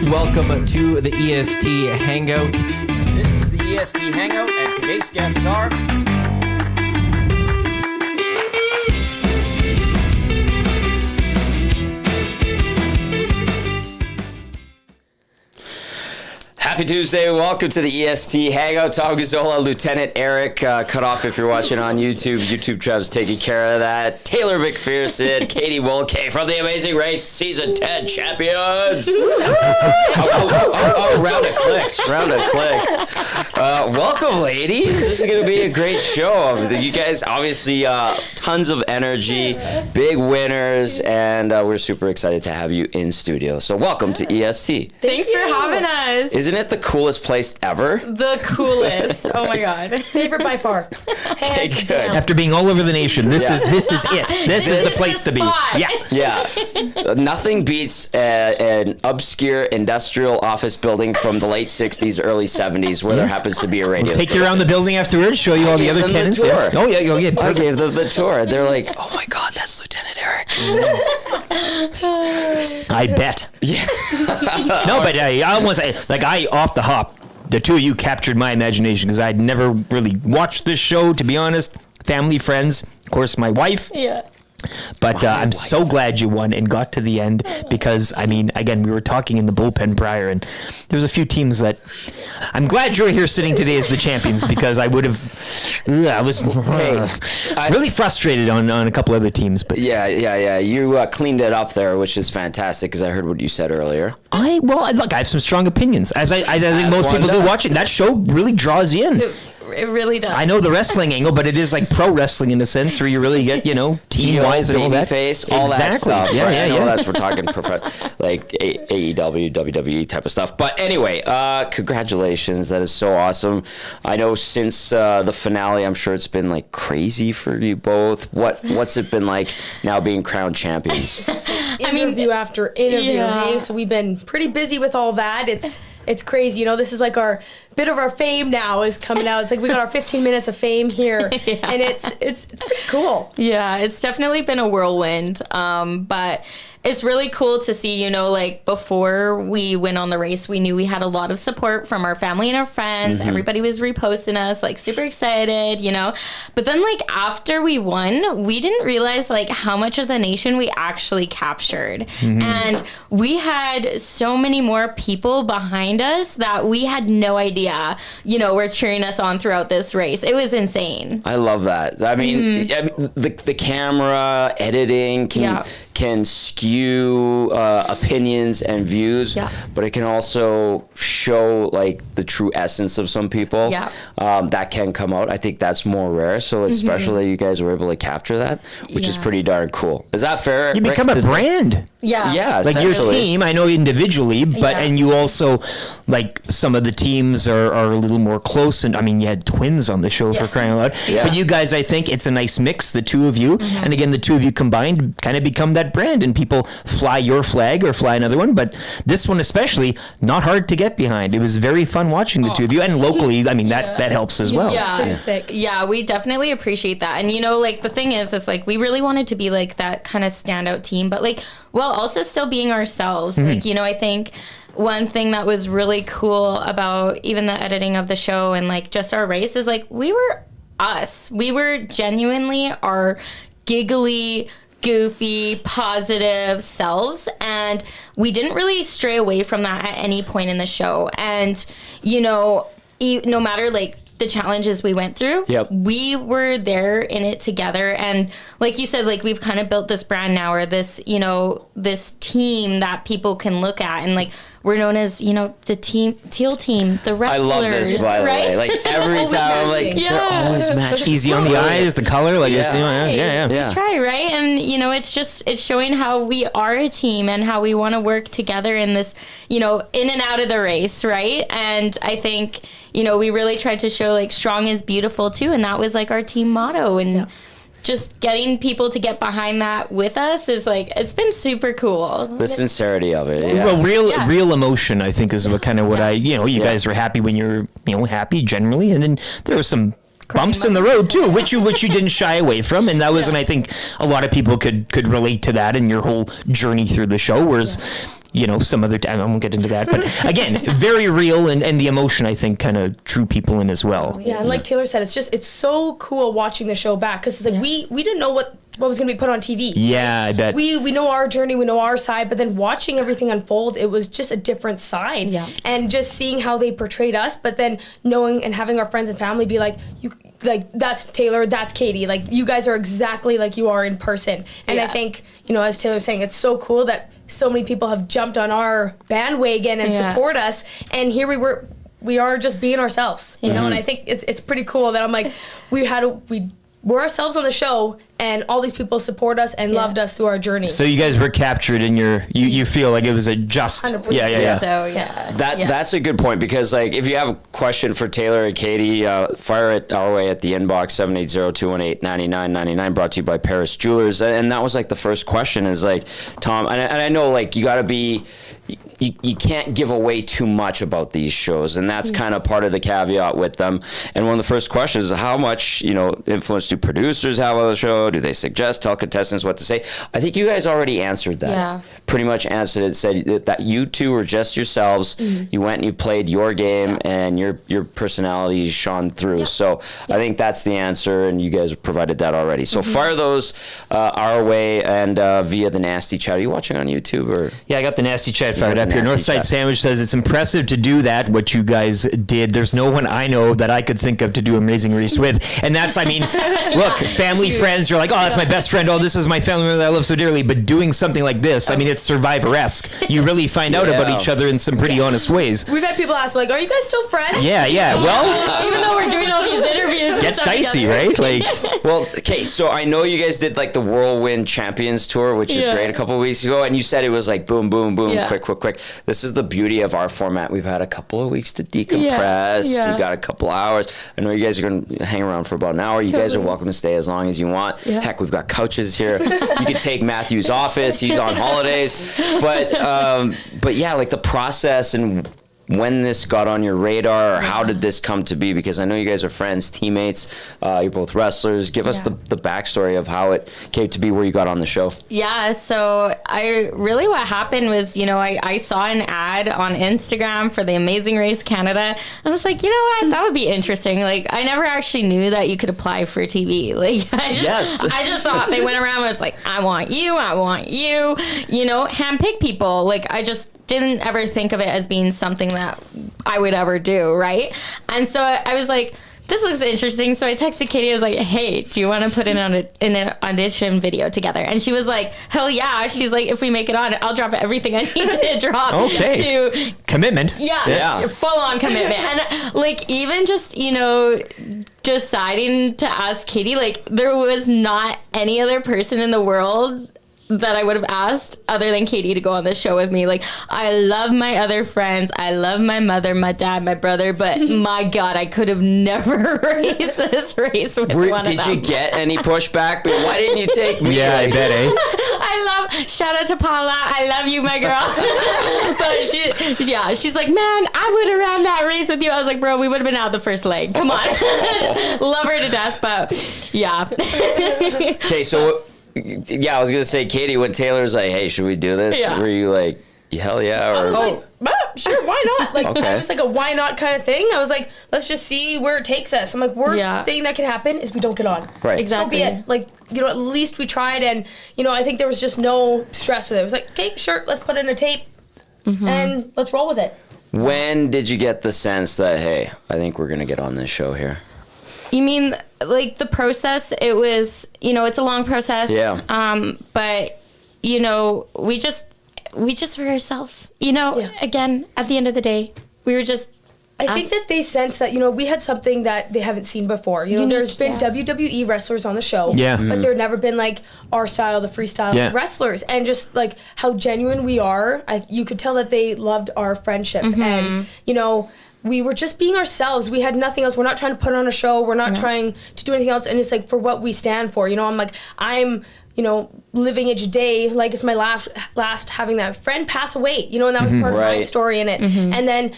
Welcome to the EST Hangout. This is the EST Hangout, and today's guests are... Happy Tuesday. Welcome to the EST Hangout. Tom Gazzola, Lieutenant Eric. Cut off if you're watching on YouTube. YouTube Trev's taking care of that. Taylor McPherson, Katie Mulkay from The Amazing Race, Season 10 champions. Round of clicks. Welcome, ladies. This is going to be a great show. You guys, obviously, tons of energy, big winners, and we're super excited to have you in studio. So welcome to EST. Thanks for having us. Isn't it the coolest place ever? The coolest. Oh my God. Favorite by far. Okay, good. After being all over the nation, this is it. This is the place to be. Yeah. Nothing beats an obscure industrial office building from the late 60s, early 70s where there happens to be a radio Take station. you around the building afterwards, show you all the other tenants. The tour. Oh, yeah. I gave them the tour. They're like, oh my God, that's Lieutenant Eric. I bet. Yeah. No, but I almost, off the hop, the two of you captured my imagination because I'd never really watched this show, to be honest. Family, friends, of course, my wife. Yeah. But I'm so glad you won and got to the end because, I mean, again, we were talking in the bullpen prior and there's a few teams that I'm glad you're here sitting today as the champions because I would have, I was really frustrated on a couple other teams. But Yeah. You cleaned it up there, which is fantastic because I heard what you said earlier. I have some strong opinions. As I think most people do watching. That show really draws you in. It really does. I know the wrestling angle, but it is like pro wrestling in a sense where you really get, team-wise and all that. Face, all that stuff. Yeah, right? yeah, I know yeah. We're talking like AEW, WWE type of stuff. But anyway, congratulations. That is so awesome. I know since the finale, I'm sure it's been like crazy for you both. What's it been like now being crowned champions? Interview after interview. Yeah. Hey? So we've been pretty busy with all that. It's crazy. This is like our bit of our fame now is coming out. It's like we got our 15 minutes of fame here. Yeah. And it's pretty cool. Yeah, it's definitely been a whirlwind. But it's really cool to see, before we went on the race, we knew we had a lot of support from our family and our friends. Mm-hmm. Everybody was reposting us, super excited, But then, after we won, we didn't realize, how much of the nation we actually captured. Mm-hmm. And we had so many more people behind us that we had no idea, were cheering us on throughout this race. It was insane. I love that. I mean, the camera, editing can skew opinions and views, but it can also show the true essence of some people. That can come out. I think that's more rare. So especially that you guys were able to capture that, which is pretty darn cool. Is that fair? You become a brand. Yeah, like your team, I know individually, but and you also some of the teams are a little more close. And I mean, you had twins on the show for crying out loud. Yeah. But you guys, I think it's a nice mix, the two of you, and again, the two of you combined kind of become that brand, and people fly your flag or fly another one. But this one especially, not hard to get behind. It was very fun watching the two of you, and locally, I mean that helps as well. Yeah, sick. Yeah, we definitely appreciate that. And the thing is we really wanted to be that kind of standout team, but while also still being ourselves. Mm-hmm. I think one thing that was really cool about even the editing of the show and just our race is we were us. We were genuinely our giggly, goofy, positive selves, and we didn't really stray away from that at any point in the show. And no matter the challenges we went through, we were there in it together. And like you said, we've kind of built this brand now, or this this team that people can look at, and we're known as the teal team, the wrestlers. I love this, by the way. Every time I'm they're always matching. Easy on the eyes, the color, yeah. We try, right? And it's showing how we are a team and how we want to work together in this in and out of the race, right? And I think we really tried to show strong is beautiful too, and that was our team motto. And just getting people to get behind that with us is it's been super cool. The sincerity of it. Yeah. Well, real emotion, I think, is what you guys were happy when you're happy generally, and then there was some bumps in the road too, which you didn't shy away from, and that was, and I think a lot of people could relate to that in your whole journey through the show. Whereas some other time. I won't get into that. But again, very real, and the emotion, I think, kind of drew people in as well. Yeah, and like Taylor said, it's so cool watching the show back, because it's like we didn't know what was going to be put on TV. Yeah, I bet. We know our journey, we know our side, but then watching everything unfold, it was just a different side. Yeah. And just seeing how they portrayed us, but then knowing and having our friends and family be like, that's Taylor, that's Katie. Like, you guys are exactly like you are in person. And I think, as Taylor was saying, it's so cool that so many people have jumped on our bandwagon and support us. And here we are just being ourselves, know. And I think it's pretty cool that I'm like, we're ourselves on the show, and all these people support us and loved us through our journey. So you guys were captured in you feel like it was a just 100%. Yeah. So That's a good point, because like if you have a question for Taylor and Katie, fire it our way at the inbox 780-218-9999, brought to you by Paris Jewelers. And that was like the first question is like, Tom, and I know like you got to be, you can't give away too much about these shows, and that's kind of part of the caveat with them. And one of the first questions is how much influence do producers have on the show? Do they suggest, tell contestants what to say? I think you guys already answered that. Yeah. Pretty much answered it. Said that you two were just yourselves. You went and you played your game, and your personality shone through. So I think that's the answer, and you guys provided that already. So fire those our way and via the Nasty Chat. Are you watching on YouTube or? Yeah, I got the Nasty Chat fired up here. Northside Sandwich says it's impressive to do that, what you guys did. There's no one I know that I could think of to do Amazing Race with. And that's, look, family, friends, you're like, oh, that's my best friend. Oh, this is my family member that I love so dearly. But doing something like this, it's Survivor-esque. You really find out about each other in some pretty honest ways. We've had people ask, like, are you guys still friends? Yeah. Well, even though we're doing all these interviews, gets dicey, right? Like, well, okay, so I know you guys did like the Whirlwind Champions Tour, which is great, a couple of weeks ago, and you said it was like boom, boom, boom, quick. This is the beauty of our format. We've had a couple of weeks to decompress. We've got a couple hours. I know you guys are going to hang around for about an hour. You guys are welcome to stay as long as you want. Heck, we've got couches here. You could take Matthew's office. He's on holidays. But yeah, like the process and when this got on your radar, or how did this come to be? Because I know you guys are friends, teammates, you're both wrestlers. Give us the backstory of how it came to be where you got on the show. Yeah, so what happened was, I saw an ad on Instagram for the Amazing Race Canada, and I was like, you know what, that would be interesting. Like, I never actually knew that you could apply for TV. Like, I just thought they went around and it's like, I want you, handpick people. Like, I just didn't ever think of it as being something that I would ever do, right? And so I was like, this looks interesting. So I texted Katie. I was like, hey, do you want to put in an audition video together? And she was like, hell yeah. She's like, if we make it on, I'll drop everything I need to drop. Okay. To commitment. Yeah. Full on commitment. And like, even just, deciding to ask Katie, like, there was not any other person in the world that I would have asked other than Katie to go on this show with me. Like, I love my other friends. I love my mother, my dad, my brother, but my God, I could have never raced this race with one of them. Did you get any pushback? But why didn't you take me? Yeah, I bet, eh? Shout out to Paula. I love you, my girl. But she's like, man, I would have ran that race with you. I was like, bro, we would have been out the first leg. Come on. Love her to death, but yeah. Okay, so I was gonna say, Katie, when Taylor's like, "Hey, should we do this?" Were you like, "Hell yeah"? Or sure, why not? Like, it was like a why not kind of thing. I was like, let's just see where it takes us. I'm like, worst thing that can happen is we don't get on. Right. Exactly. So be it. Like, at least we tried, and I think there was just no stress with it. It was like, okay, sure, let's put in a tape, and let's roll with it. When did you get the sense that, hey, I think we're gonna get on this show here? You mean like the process? It was, it's a long process. Yeah. But we just were ourselves. Again, at the end of the day, we were just. I think that they sense that we had something that they haven't seen before. There's been WWE wrestlers on the show, but there'd never been like our style, the freestyle wrestlers, and just like how genuine we are. You could tell that they loved our friendship, and we were just being ourselves. We had nothing else. We're not trying to put on a show. We're not trying to do anything else. And it's like for what we stand for. I'm living each day like it's my last having that friend pass away. And that was part of my story in it. And then,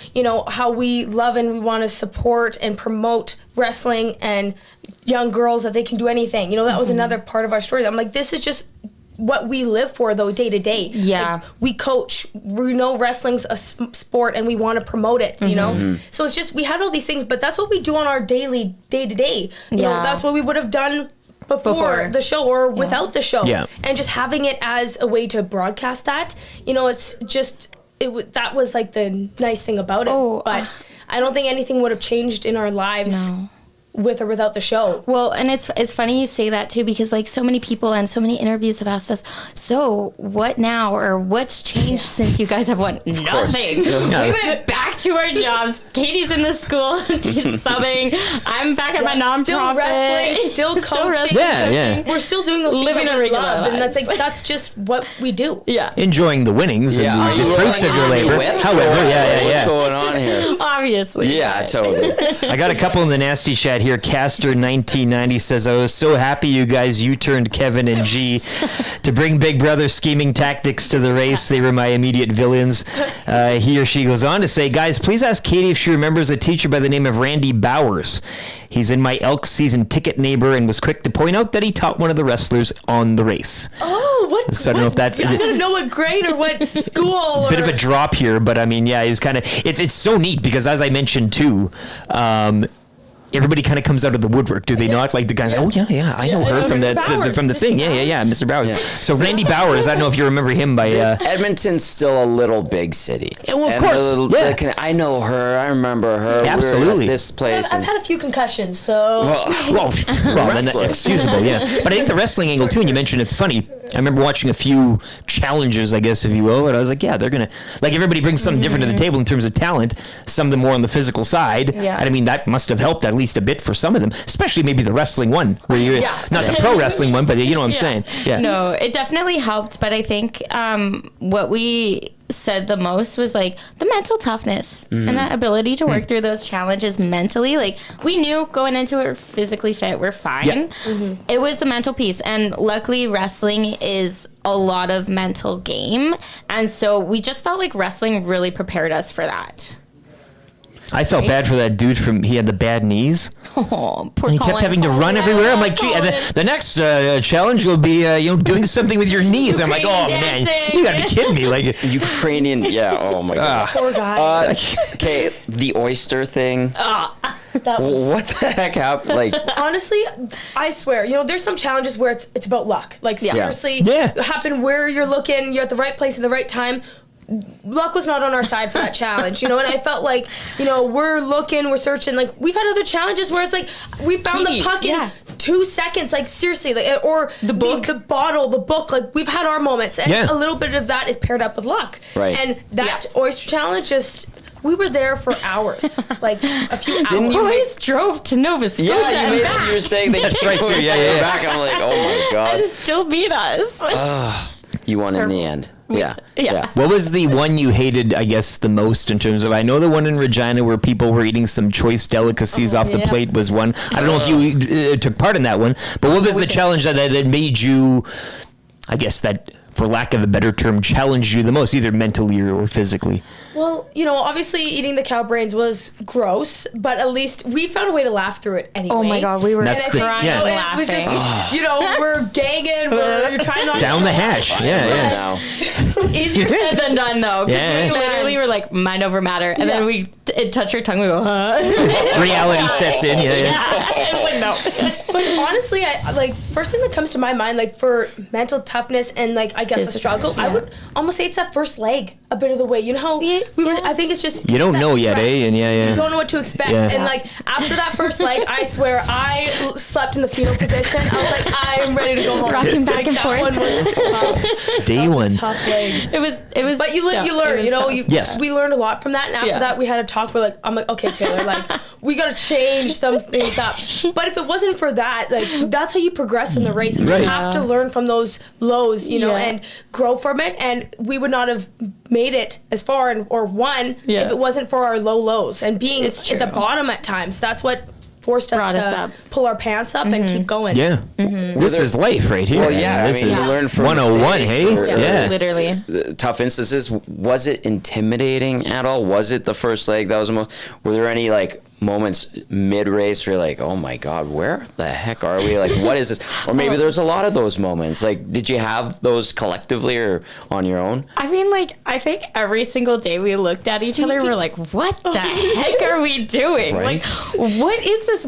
how we love and we want to support and promote wrestling and young girls that they can do anything. That was another part of our story. I'm like, this is just what we live for, though, day to day. Yeah. Like, we coach. We know wrestling's a sport, and we want to promote it, you know? So it's just, we had all these things, but that's what we do on our daily, day to day. You know, that's what we would have done before the show or without the show. Yeah. And just having it as a way to broadcast that, you know, it's just, that was like the nice thing about it. But I don't think anything would have changed in our lives. No. With or without the show. Well, and it's funny you say that too, because like so many people and so many interviews have asked us, so what now, or what's changed since you guys have won? Nothing. We went back to our jobs. Katie's in the school, she's subbing. I'm back at my nonprofit. Still wrestling, still coaching. We're still doing those living things a regular love, life. and that's just what we do. Yeah. Enjoying the winnings and the fruits of your labor. However, what's going on here? Obviously. Yeah, totally. I got a couple in the nasty chat here. Caster 1990 says, I was so happy you guys U-turned Kevin and G to bring Big Brother scheming tactics to the race. They were my immediate villains. He or she goes on to say, guys, please ask Katie if she remembers a teacher by the name of Randy Bowers. He's in my Elk season ticket neighbor and was quick to point out that he taught one of the wrestlers on the race. Oh, what? So I don't know if that's... I don't know what grade or what school. Bit of a drop here, but I mean, yeah, he's kind of... It's so neat because, as I mentioned too, everybody kind of comes out of the woodwork, do they not? Like the guys, I know her from the thing. Yeah, Mr. Bowers. Yeah. So Randy Bowers, I don't know if you remember him by... Edmonton's still a little big city. Well, of course. I know her. I remember her. Absolutely. We were at this place. I've had a few concussions, so... Well, then excusable, yeah. But I think the wrestling angle, too, and you mentioned it's funny. I remember watching a few challenges, I guess, if you will, and I was like, yeah, they're going to... Like, everybody brings something different to the table in terms of talent, some of them more on the physical side. Yeah. And I mean, that must have helped at least a bit for some of them, especially maybe the wrestling one, where you're not the pro wrestling one, but you know what I'm saying. Yeah. No, it definitely helped, but I think what we said the most was like the mental toughness and that ability to work through those challenges mentally. Like, we knew going into it, we're physically fit, we're fine. It was the mental piece, and luckily wrestling is a lot of mental game, and so we just felt like wrestling really prepared us for that. I felt bad for that dude he had the bad knees. Oh, poor and he Colin. kept having to run everywhere. I'm like, gee, and the next challenge will be, doing something with your knees. I'm like, oh, man, you got to be kidding me. Like, Ukrainian, oh my God. Poor guy. Okay, the oyster thing. What the heck happened? Like, honestly, I swear, there's some challenges where it's about luck. Like, seriously, it happened where you're looking, you're at the right place at the right time. Luck was not on our side for that challenge, and I felt like, we're looking, we're searching, like, we've had other challenges where it's like, we found the puck in 2 seconds, like, seriously, like, or the book, the bottle, the book, like, we've had our moments, and a little bit of that is paired up with luck. Right. And that oyster challenge we were there for hours, like a few hours. You guys drove to Nova Scotia. Yeah, you were saying that's right too. Yeah. Back, I'm like, oh my God. And still beat us. You won in the end. Yeah. What was the one you hated, I guess, the most in terms of... I know the one in Regina where people were eating some choice delicacies off the plate was one. I don't know if you took part in that one, but what was the challenge that made you, I guess, that, for lack of a better term, challenged you the most, either mentally or physically? Well, obviously eating the cow brains was gross, but at least we found a way to laugh through it anyway. Oh my God, we were crying and laughing. It was just, we're gagging, you're trying not down the hatch. Yeah. Easier said than done, though. Because we literally were like, mind over matter. And then it touched our tongue, we go, huh? Reality sets in, It's like, no. But honestly, first thing that comes to my mind, like, for mental toughness and, like, I guess a struggle, I would almost say it's that first leg a bit of the way. You know how I think it's just... You don't know yet, eh? And You don't know what to expect. Yeah. And, like, after that first leg, I swear, I slept in the fetal position. I was like, I'm ready to go home. Rocking back and forth. Day one. Tough leg. It was. But you learn, we learned a lot from that. And after that, we had a talk. I'm like, okay, Taylor, like, we got to change some things up. But if it wasn't for that, like, that's how you progress in the race. You have to learn from those lows, and grow from it. And we would not have made it as far or won if it wasn't for our lows and being at the bottom at times. That's what forced us to pull our pants up and keep going. Yeah. This is life right here. Well, yeah. This you learn from 101, hey? Literally. Tough instances. Was it intimidating at all? Was it the first leg that was the most? Were there any, like, moments mid-race where you're like, oh my God, where the heck are we? Like, what is this? Or maybe there's a lot of those moments. Like, did you have those collectively or on your own? I mean, like, I think every single day we looked at each other, we're like, what the heck are we doing? Right? Like, what is this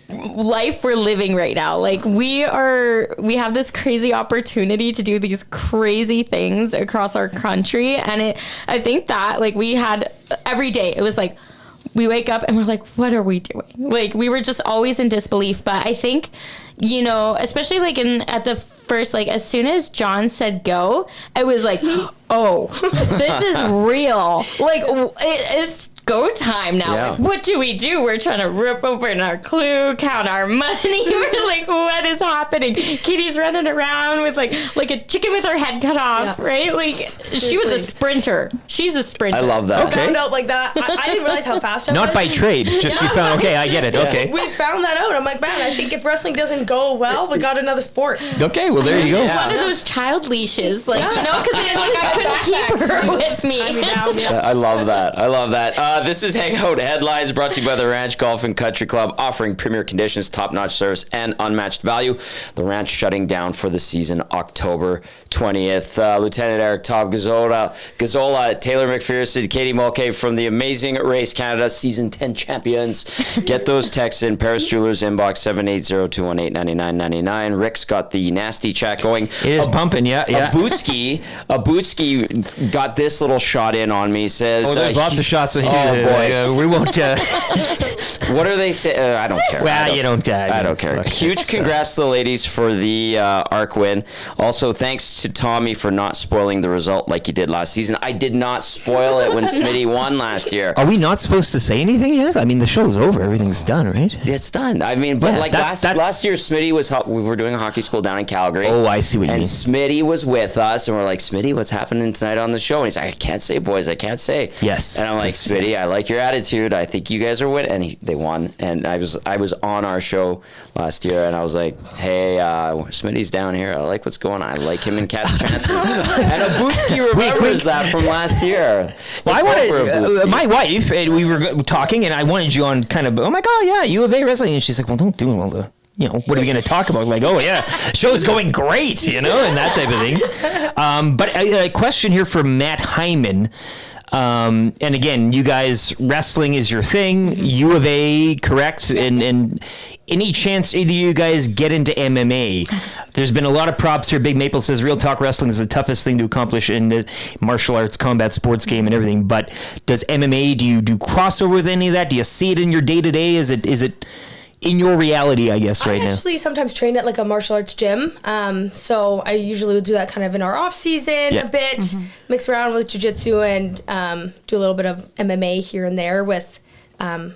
life we're living right now? Like, we have this crazy opportunity to do these crazy things across our country. And I think that, like, we had every day, it was like, we wake up and we're like, what are we doing? Like, we were just always in disbelief. But I think, you know, especially like at the first, like, as soon as John said go, it was like, oh, this is real. Like, it's go time now. Yeah. Like, what do we do? We're trying to rip open our clue, count our money. We're like, what is happening? Katie's running around with like a chicken with her head cut off, right? Like, she was a sprinter. She's a sprinter. I love that. I found out like that. I didn't realize how fast I was. Not by trade. Just you found, okay, I get it. Okay. We found that out. I'm like, man, I think if wrestling doesn't go well, we got another sport. Okay, well, there you go. One of those child leashes, like, you know, because I couldn't keep her with me. I love that. I love that. This is Hangout Headlines, brought to you by the Ranch Golf and Country Club, offering premier conditions, top-notch service, and unmatched value. The Ranch shutting down for the season October 20th. Lieutenant Eric Tom Gazzola, Taylor McPherson, Katie Mulkay from the Amazing Race Canada Season 10 champions. Get those texts in Paris Jewelers inbox 780-218-9999. Rick's got the nasty chat going. It is pumping, yeah. A Bootski got this little shot in on me. Says, there's lots of shots of boy. we won't. What are they saying? I don't care. Well, you don't. I don't care. Huge congrats to the ladies for the ARC win. Also, thanks to Tommy for not spoiling the result like he did last season. I did not spoil it when Smitty won last year. Are we not supposed to say anything yet? I mean, the show's over. Everything's done, right? It's done. I mean, but last year, Smitty we were doing a hockey school down in Calgary. Oh, I see what you mean. And Smitty was with us, and we're like, Smitty, what's happening tonight on the show? And he's like, I can't say, boys, I can't say. Yes. And I'm like, Smitty, I like your attitude. I think you guys are winning. And they won. And I was on our show last year, and I was like, hey, Smitty's down here. I like what's going on. I like him in catch chances. And Abuski remembers that from last year. Well, I wanted my wife, and we were talking, and I wanted you on kind of, oh my God, yeah, U of A wrestling. And she's like, well, don't do all the, you know, what are we going to talk about? Like, oh yeah, show's going great, you know, and that type of thing. But a question here from Matt Hyman. And again, you guys, wrestling is your thing. U of A, correct? And any chance either of you guys get into MMA? There's been a lot of props here. Big Maple says real talk, wrestling is the toughest thing to accomplish in the martial arts, combat sports game and everything. But does MMA, do you do crossover with any of that? Do you see it in your day-to-day? Is it in your reality, I guess, right now? I actually sometimes train at like a martial arts gym. So I usually will do that kind of in our off season a bit, mix around with jiu-jitsu and do a little bit of MMA here and there with a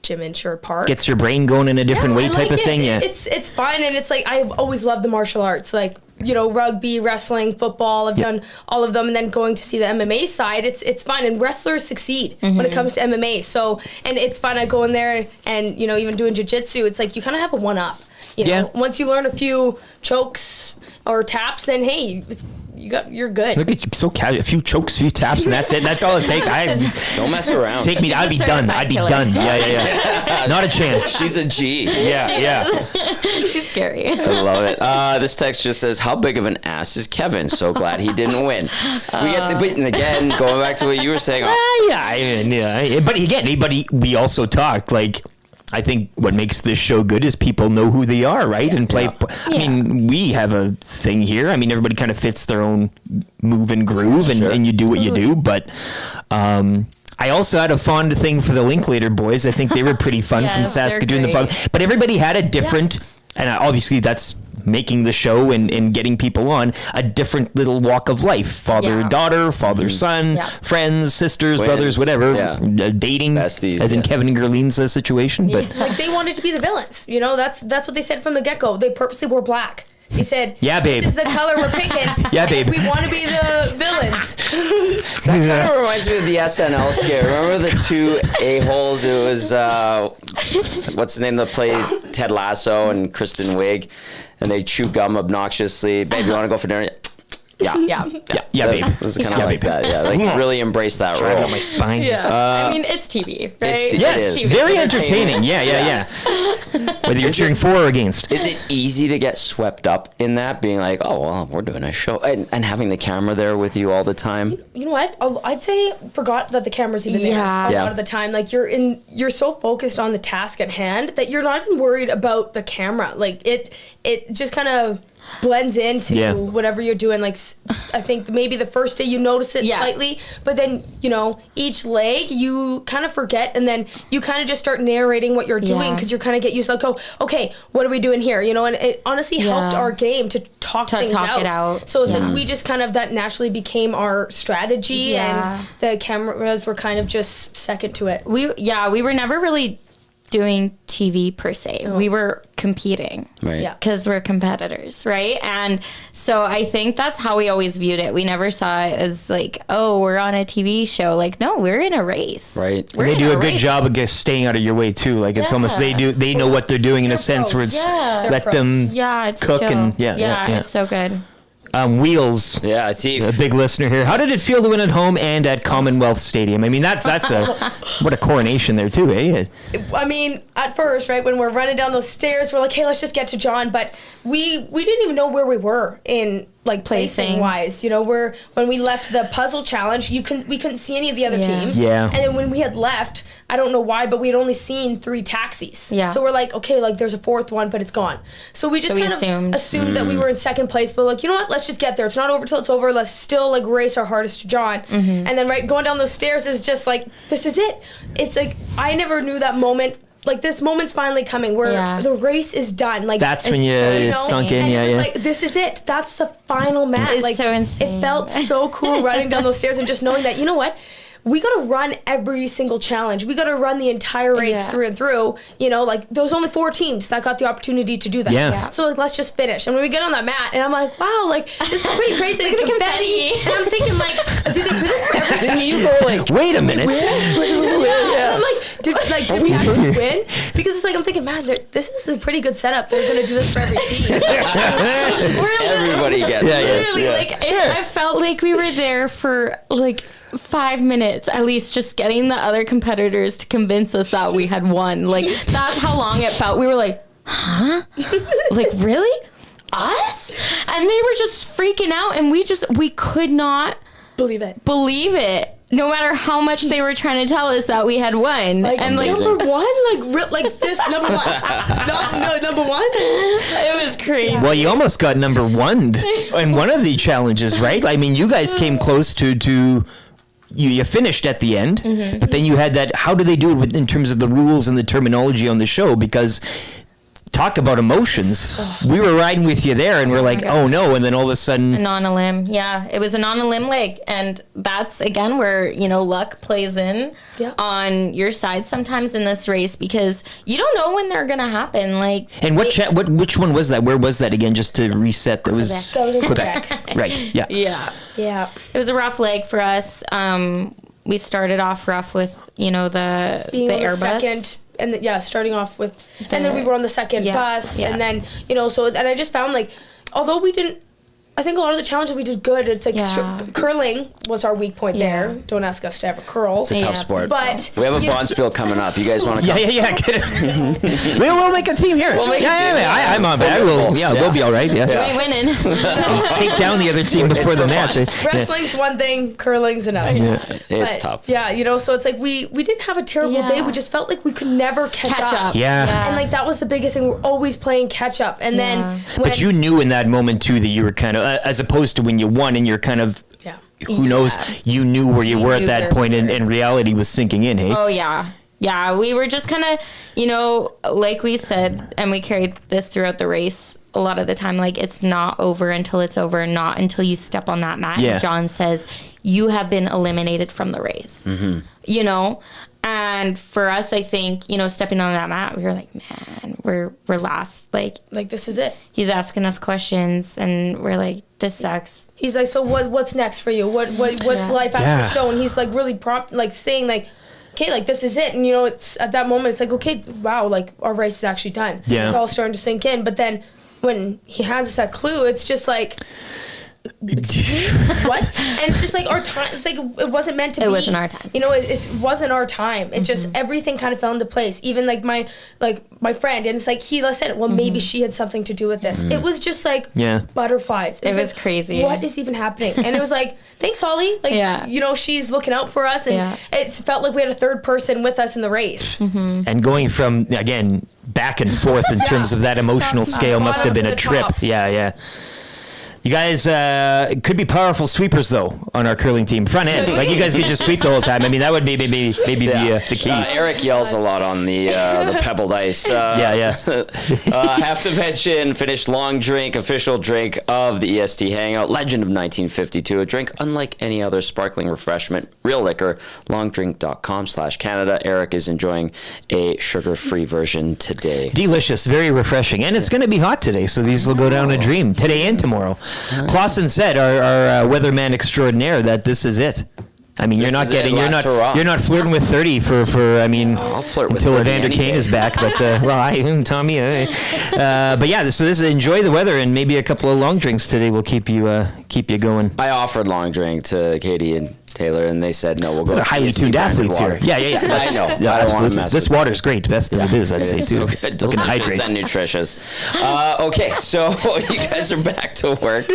gym in Sherwood Park. Gets your brain going in a different way type of thing. Yeah, it's fun, and it's like I've always loved the martial arts, like, you know, rugby, wrestling, football. I've done all of them, and then going to see the MMA side, it's fun, and wrestlers succeed when it comes to MMA. So, and it's fun. I go in there, and, you know, even doing jiu-jitsu, it's like you kind of have a one-up. You know, once you learn a few chokes or taps, then hey, you're good. Look at you, so casual. A few chokes, a few taps, and that's it. That's all it takes. Don't mess around. Take me. I'd be done. Yeah. Not a chance. She's a G. Yeah. She's scary. I love it. This text just says, how big of an ass is Kevin? So glad he didn't win. And again, going back to what you were saying. But again, we also talked, like, I think what makes this show good is people know who they are, right? And play. I mean, we have a thing here. I mean, everybody kind of fits their own move and groove, and you do what you do. But I also had a fond thing for the Linklater boys. I think they were pretty fun from Saskatoon. But everybody had a different, and obviously that's making the show and getting people on a different little walk of life. Father, daughter, father, son, friends, sisters, twins, brothers, whatever. Dating, besties, as in Kevin and Gerline's situation. But like, they wanted to be the villains. You know, that's what they said from the get-go. They purposely wore black. They said, yeah, babe, this is the color we're picking. Yeah, babe, we want to be the villains. That kind of reminds me of the SNL scare. Remember the two a-holes? It was what's the name that played Ted Lasso and Kristen Wiig, and they chew gum obnoxiously. Babe, you want to go for dinner? Yeah, babe. This is kind of like that. Yeah, like really embrace that role. Out my spine. Yeah, I mean it's TV, right? Yes, TV. very entertaining. Yeah. Whether you're cheering for or against. Is it easy to get swept up in that, being like, oh well, we're doing a show, and having the camera there with you all the time? You know what? I'd say forgot that the camera's even there a lot of the time. Like you're so focused on the task at hand that you're not even worried about the camera. Like it just kind of blends into whatever you're doing. Like I think maybe the first day you notice it slightly, but then each leg you kind of forget, and then you kind of just start narrating what you're doing because you're kind of get used to like, oh, okay, what are we doing here? And it honestly helped our game to talk things it out. So it's like we just kind of, that naturally became our strategy, and the cameras were kind of just second to it. We were never really doing TV per se. We were competing, right? Because we're competitors, right? And so I think that's how we always viewed it. We never saw it as like, oh, we're on a TV show. Like, no, we're in a race, right? And they do a good job of staying out of your way too. Like it's almost they know what they're doing in a sense where it's let them it's cook chill. and It's so good. Wheels. Yeah, I see. A big listener here. How did it feel to win at home and at Commonwealth Stadium? I mean, that's what a coronation there too, eh? I mean, at first, right, when we're running down those stairs, we're like, hey, let's just get to John. But we didn't even know where we were in like placing wise. When we left the puzzle challenge, we couldn't see any of the other teams. Yeah. And then when we had left, I don't know why, but we had only seen 3 taxis. Yeah. So we're like, okay, like there's a 4th one, but it's gone. So we just assumed that we were in second place, but like, you know what? Let's just get there. It's not over till it's over. Let's still like race our hardest to John. Mm-hmm. And then going down those stairs is just like, this is it. It's like, I never knew that moment. Like this moment's finally coming where the race is done. Like that's when you sunk in. And like, this is it. That's the final match. It's like so insane. It felt so cool running down those stairs and just knowing that, you know what? We got to run every single challenge. We got to run the entire race through and through. Like there was only 4 teams that got the opportunity to do that. Yeah. So like, let's just finish. And when we get on that mat, and I'm like, wow, like this is pretty crazy. Like, confetti. And I'm thinking like, do they do this for every Didn't you go like, wait a minute? So I'm like, did we actually win? Because it's like, I'm thinking, man, this is a pretty good setup. They're going to do this for every team. Everybody gets it. I felt like we were there for like 5 minutes at least, just getting the other competitors to convince us that we had won. Like that's how long it felt. We were like, huh? Like really? Us? And they were just freaking out, and we could not believe it. No matter how much they were trying to tell us that we had won. Like, and like number one? Like this number one? No, number one? It was crazy. Well, you almost got number 1 in one of the challenges, right? I mean, you guys came close to you finished at the end, but then you had that. How do they do it in terms of the rules and the terminology on the show? Because talk about emotions. We were riding with you there, and we're like, oh no, and then all of a sudden, a non-elim. Yeah, it was a non-elim leg, and that's again where luck plays in on your side sometimes in this race, because you don't know when they're gonna happen. Like, and which one was that? Where was that again? Just to reset, that was in Quebec. Right? Yeah. It was a rough leg for us. We started off rough with the Airbus. Second, and starting off with, and then we were on the second bus, and then and I just found like, although we didn't, I think a lot of the challenges we did good. It's like curling was our weak point there. Don't ask us to ever curl. It's a tough sport. But we have a bond spill coming up. You guys want to come? Yeah. Get it. We'll make a team here. We'll make a team. I'm on that. We'll be all right. Yeah. We winning. Take down the other team before the match. Wrestling's one thing, curling's another. Yeah. It's tough. Yeah, so it's like we didn't have a terrible day. We just felt like we could never catch up. Yeah. And like that was the biggest thing. We're always playing catch up. And then but you knew in that moment too that you were kind of, as opposed to when you won and you're kind of, who knows, you knew where you were at that point, and reality was sinking in, hey? Oh, yeah. Yeah, we were just kind of, like we said, and we carried this throughout the race a lot of the time, like, it's not over until it's over, not until you step on that mat. Yeah. John says, you have been eliminated from the race, And for us, I think, stepping on that mat, we were like, man, we're last. Like this is it. He's asking us questions, and we're like, this sucks. He's like, so what's next for you? What's life after the show? And he's like really prompt, like saying like, okay, like this is it. And it's at that moment, it's like, okay, wow, like our race is actually done. Yeah. It's all starting to sink in. But then when he hands us that clue, it's just like, what? And it's just like our time. It's like it wasn't meant to be. It wasn't our time. You know, it wasn't our time. It just everything kind of fell into place. Even like my friend, and it's like he said, well, maybe she had something to do with this. It was just like butterflies. It was like, crazy. What is even happening? And it was like, thanks, Holly. Like, you know, she's looking out for us, and it felt like we had a third person with us in the race. And going from again back and forth in terms of that emotional scale must have been a trip. Top. Yeah. You guys could be powerful sweepers, though, on our curling team. Front end. Like, you guys could just sweep the whole time. I mean, that would be maybe the key. Eric yells a lot on the pebbled ice. Have to mention, finished long drink, official drink of the EST Hangout, legend of 1952. A drink unlike any other sparkling refreshment. Real liquor, longdrink.com/Canada. Eric is enjoying a sugar-free version today. Delicious, very refreshing. And it's going to be hot today, so these will go down a dream today and tomorrow. Clausen said, our weatherman extraordinaire, that this is it. I mean, you're not flirting with 30 for I'll flirt until with Evander Kane is back. But Tommy. But yeah, so this enjoy the weather, and maybe a couple of long drinks today will keep you going. I offered long drink to Katie and Taylor, and they said no. We'll go. They're highly tuned athletes here. Yeah. I know. Yeah, I don't want to mess. This water's great. Best that it is, I'd say too. So good, delicious and nutritious. Okay, so you guys are back to work.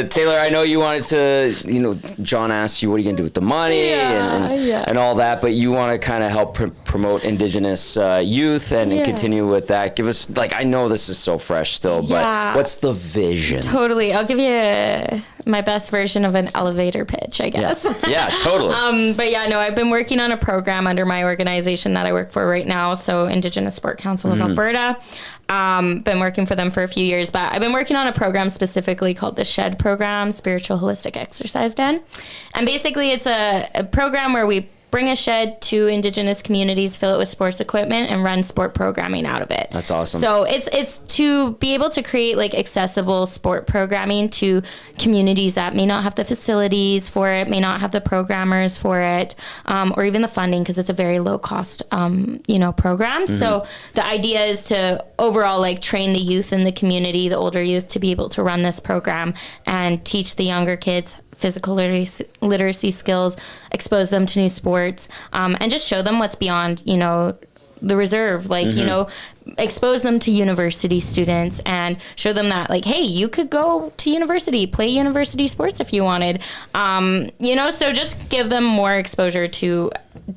Taylor, I know you wanted to. John asked you, what are you gonna do with the money and all that, but you want to kind of help promote Indigenous youth and continue with that. Give us I know this is so fresh still, but what's the vision? Totally, I'll give you my best version of an elevator pitch, I guess. Yeah, totally. But yeah, no, I've been working on a program under my organization that I work for right now, so Indigenous Sport Council of Alberta. Been working for them for a few years, but I've been working on a program specifically called the SHED program, Spiritual Holistic Exercise Den. And basically it's a program where we bring a shed to Indigenous communities, fill it with sports equipment, and run sport programming out of it. That's awesome. So it's to be able to create accessible sport programming to communities that may not have the facilities for it, may not have the programmers for it, or even the funding, because it's a very low cost, program. So the idea is to overall train the youth in the community, the older youth, to be able to run this program and teach the younger kids physical literacy skills, expose them to new sports, and just show them what's beyond, the reserve, expose them to university students and show them that hey, you could go to university, play university sports if you wanted, so just give them more exposure to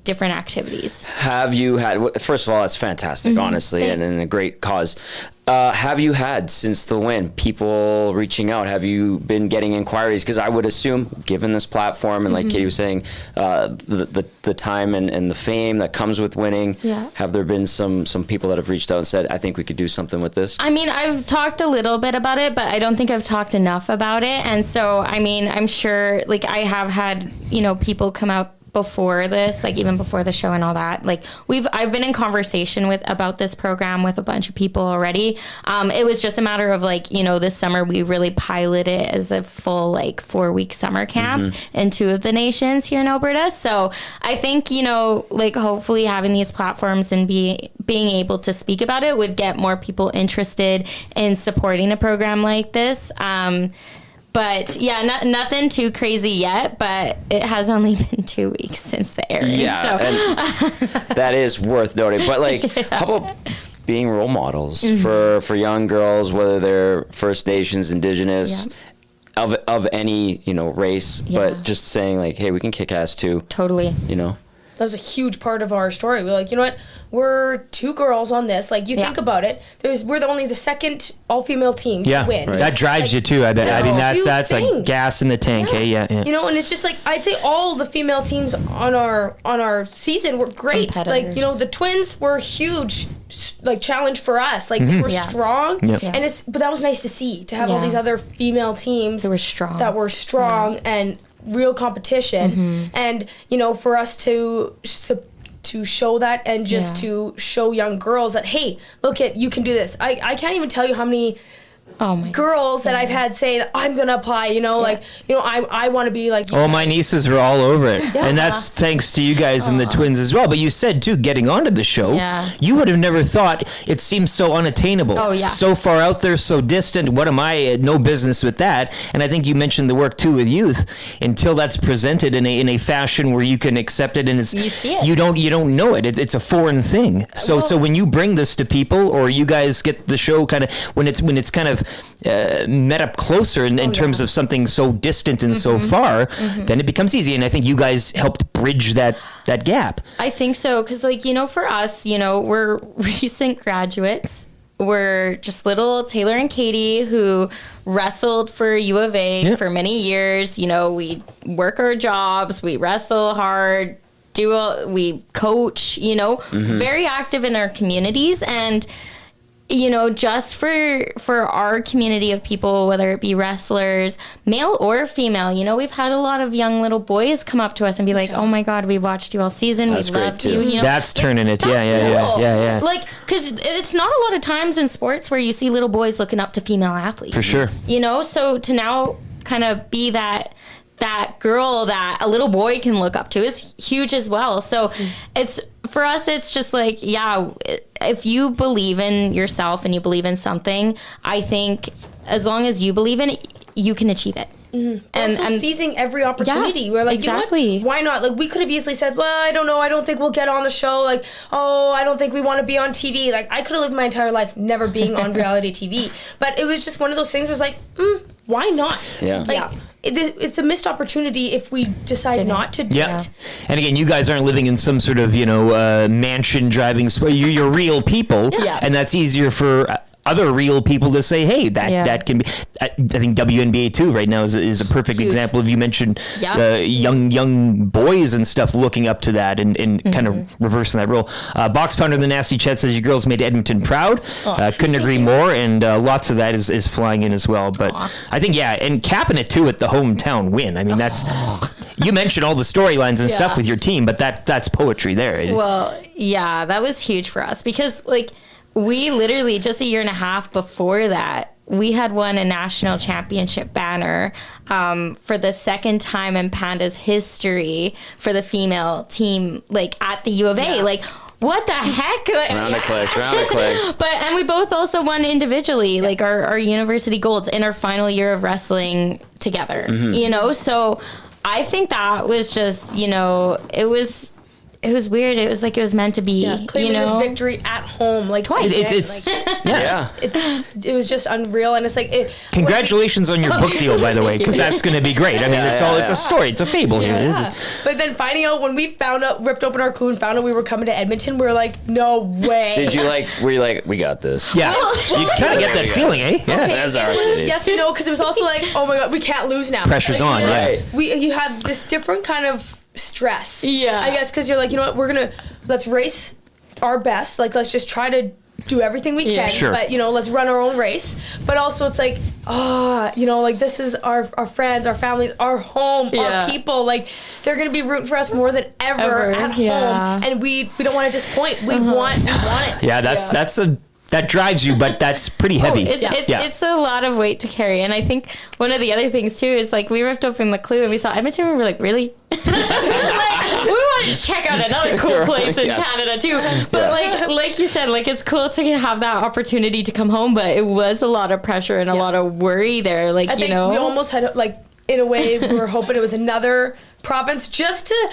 different activities. Have you had, first of all, that's fantastic, honestly, and a great cause. Have you had, since the win, people reaching out? Have you been getting inquiries? Because I would assume, given this platform and like Katie was saying, the time and the fame that comes with winning, have there been some people that have reached out and said, I think we could do something with this? I mean, I've talked a little bit about it, but I don't think I've talked enough about it. And so, I mean, I'm sure, I have had, people come out before this, even before the show and all that. I've been in conversation about this program with a bunch of people already. It was just a matter of this summer we really piloted it as a full 4-week summer camp in 2 of the nations here in Alberta. So I think, hopefully having these platforms and being able to speak about it would get more people interested in supporting a program like this. But yeah, nothing too crazy yet, but it has only been 2 weeks since the airing. Yeah, so. And that is worth noting. But how about being role models for young girls, whether they're First Nations, Indigenous, of any, race, but just saying hey, we can kick ass too. Totally. That was a huge part of our story. We're you know what? We're 2 girls on this. You think about it. We're only the second all-female team to win. Right. That drives you too, I bet. I mean, that's like gas in the tank. Yeah. And it's just I'd say all the female teams on our season were great. The twins were huge, challenge for us. They were strong, and but that was nice to see, to have all these other female teams that were strong and real competition, and for us to show that, and just to show young girls that, hey, look, you can do this. I can't even tell you how many girls that I've had say that I'm gonna apply, I want to be like you. My nieces are all over it. And that's thanks to you guys and the twins as well. But you said too, getting onto the show, you would have never thought. It seems so unattainable, so far out there, so distant. What am I? No business with that. And I think you mentioned the work too with youth. Until that's presented in a fashion where you can accept it, and it's you see it. You don't know it. It's a foreign thing. So when you bring this to people, or you guys get the show kind of when it's kind of met up closer in terms of something so distant and so far, then it becomes easy. And I think you guys helped bridge that gap. I think so, because for us, we're recent graduates. We're just little Taylor and Katie who wrestled for U of A for many years. We work our jobs, we wrestle hard, we coach, very active in our communities. And just for our community of people, whether it be wrestlers, male or female, we've had a lot of young little boys come up to us and be like, "Oh my God, we watched you all season. We loved you." That's turning it. Yeah. Like, because it's not a lot of times in sports where you see little boys looking up to female athletes. For sure. So to now kind of be that girl that a little boy can look up to is huge as well. So it's, for us, it's just like, if you believe in yourself and you believe in something, I think as long as you believe in it, you can achieve it. And seizing every opportunity. We're like, exactly. Why not? Like, we could have easily said, well, I don't know. I don't think we'll get on the show. Like, I don't think we want to be on TV. Like, I could have lived my entire life never being on reality TV. But it was just one of those things where it's like, why not? Yeah. It's a missed opportunity if we decide not to do it. And again, you guys aren't living in some sort of, mansion driving. You're real people. Yeah. And that's easier for other real people to say, hey, that can be. I think WNBA too right now is a perfect example. If you mentioned young boys and stuff looking up to that and kind of reversing that role. Box Pounder the Nasty Chet says, your girls made Edmonton proud. Couldn't agree more, and lots of that is flying in as well. But I think and capping it too at the hometown win. I mean, that's you mentioned all the storylines and stuff with your team, but that's poetry there. Well, that was huge for us because we literally just a year and a half before that, we had won a national championship banner for the second time in Panda's history for the female team, at the U of A. What the heck? Round of clicks. And we both also won individually, our university golds in our final year of wrestling together. So I think that was just, it was weird. It was like it was meant to be. Claiming this victory at home, twice. It was just unreal, and it's like. Congratulations on your book deal, by the way, because that's going to be great. I mean, it's a story. It's a fable here. But then finding out when we ripped open our clue and found out we were coming to Edmonton, we were like, no way. Did you were you like, we got this? Yeah, you kind of get that feeling, eh? Yeah, okay, that's our city. Yes and no, because it was also like, oh my God, we can't lose now. Pressure's on, right? You have this different kind of stress, I guess, because you're like, you know what, let's race our best, let's just try to do everything we can, but let's run our own race. But also it's like, this is our friends, our families, our home, our people, they're gonna be rooting for us more than ever at home, and we don't want to disappoint. We want it. That drives you, but that's pretty heavy. It's a lot of weight to carry. And I think one of the other things too is we ripped open the clue and we saw Edmonton and we were like, really? We want to check out another cool place in Canada too. But like you said, it's cool to have that opportunity to come home, but it was a lot of pressure and a lot of worry there. I think we almost had in a way we were hoping it was another province just to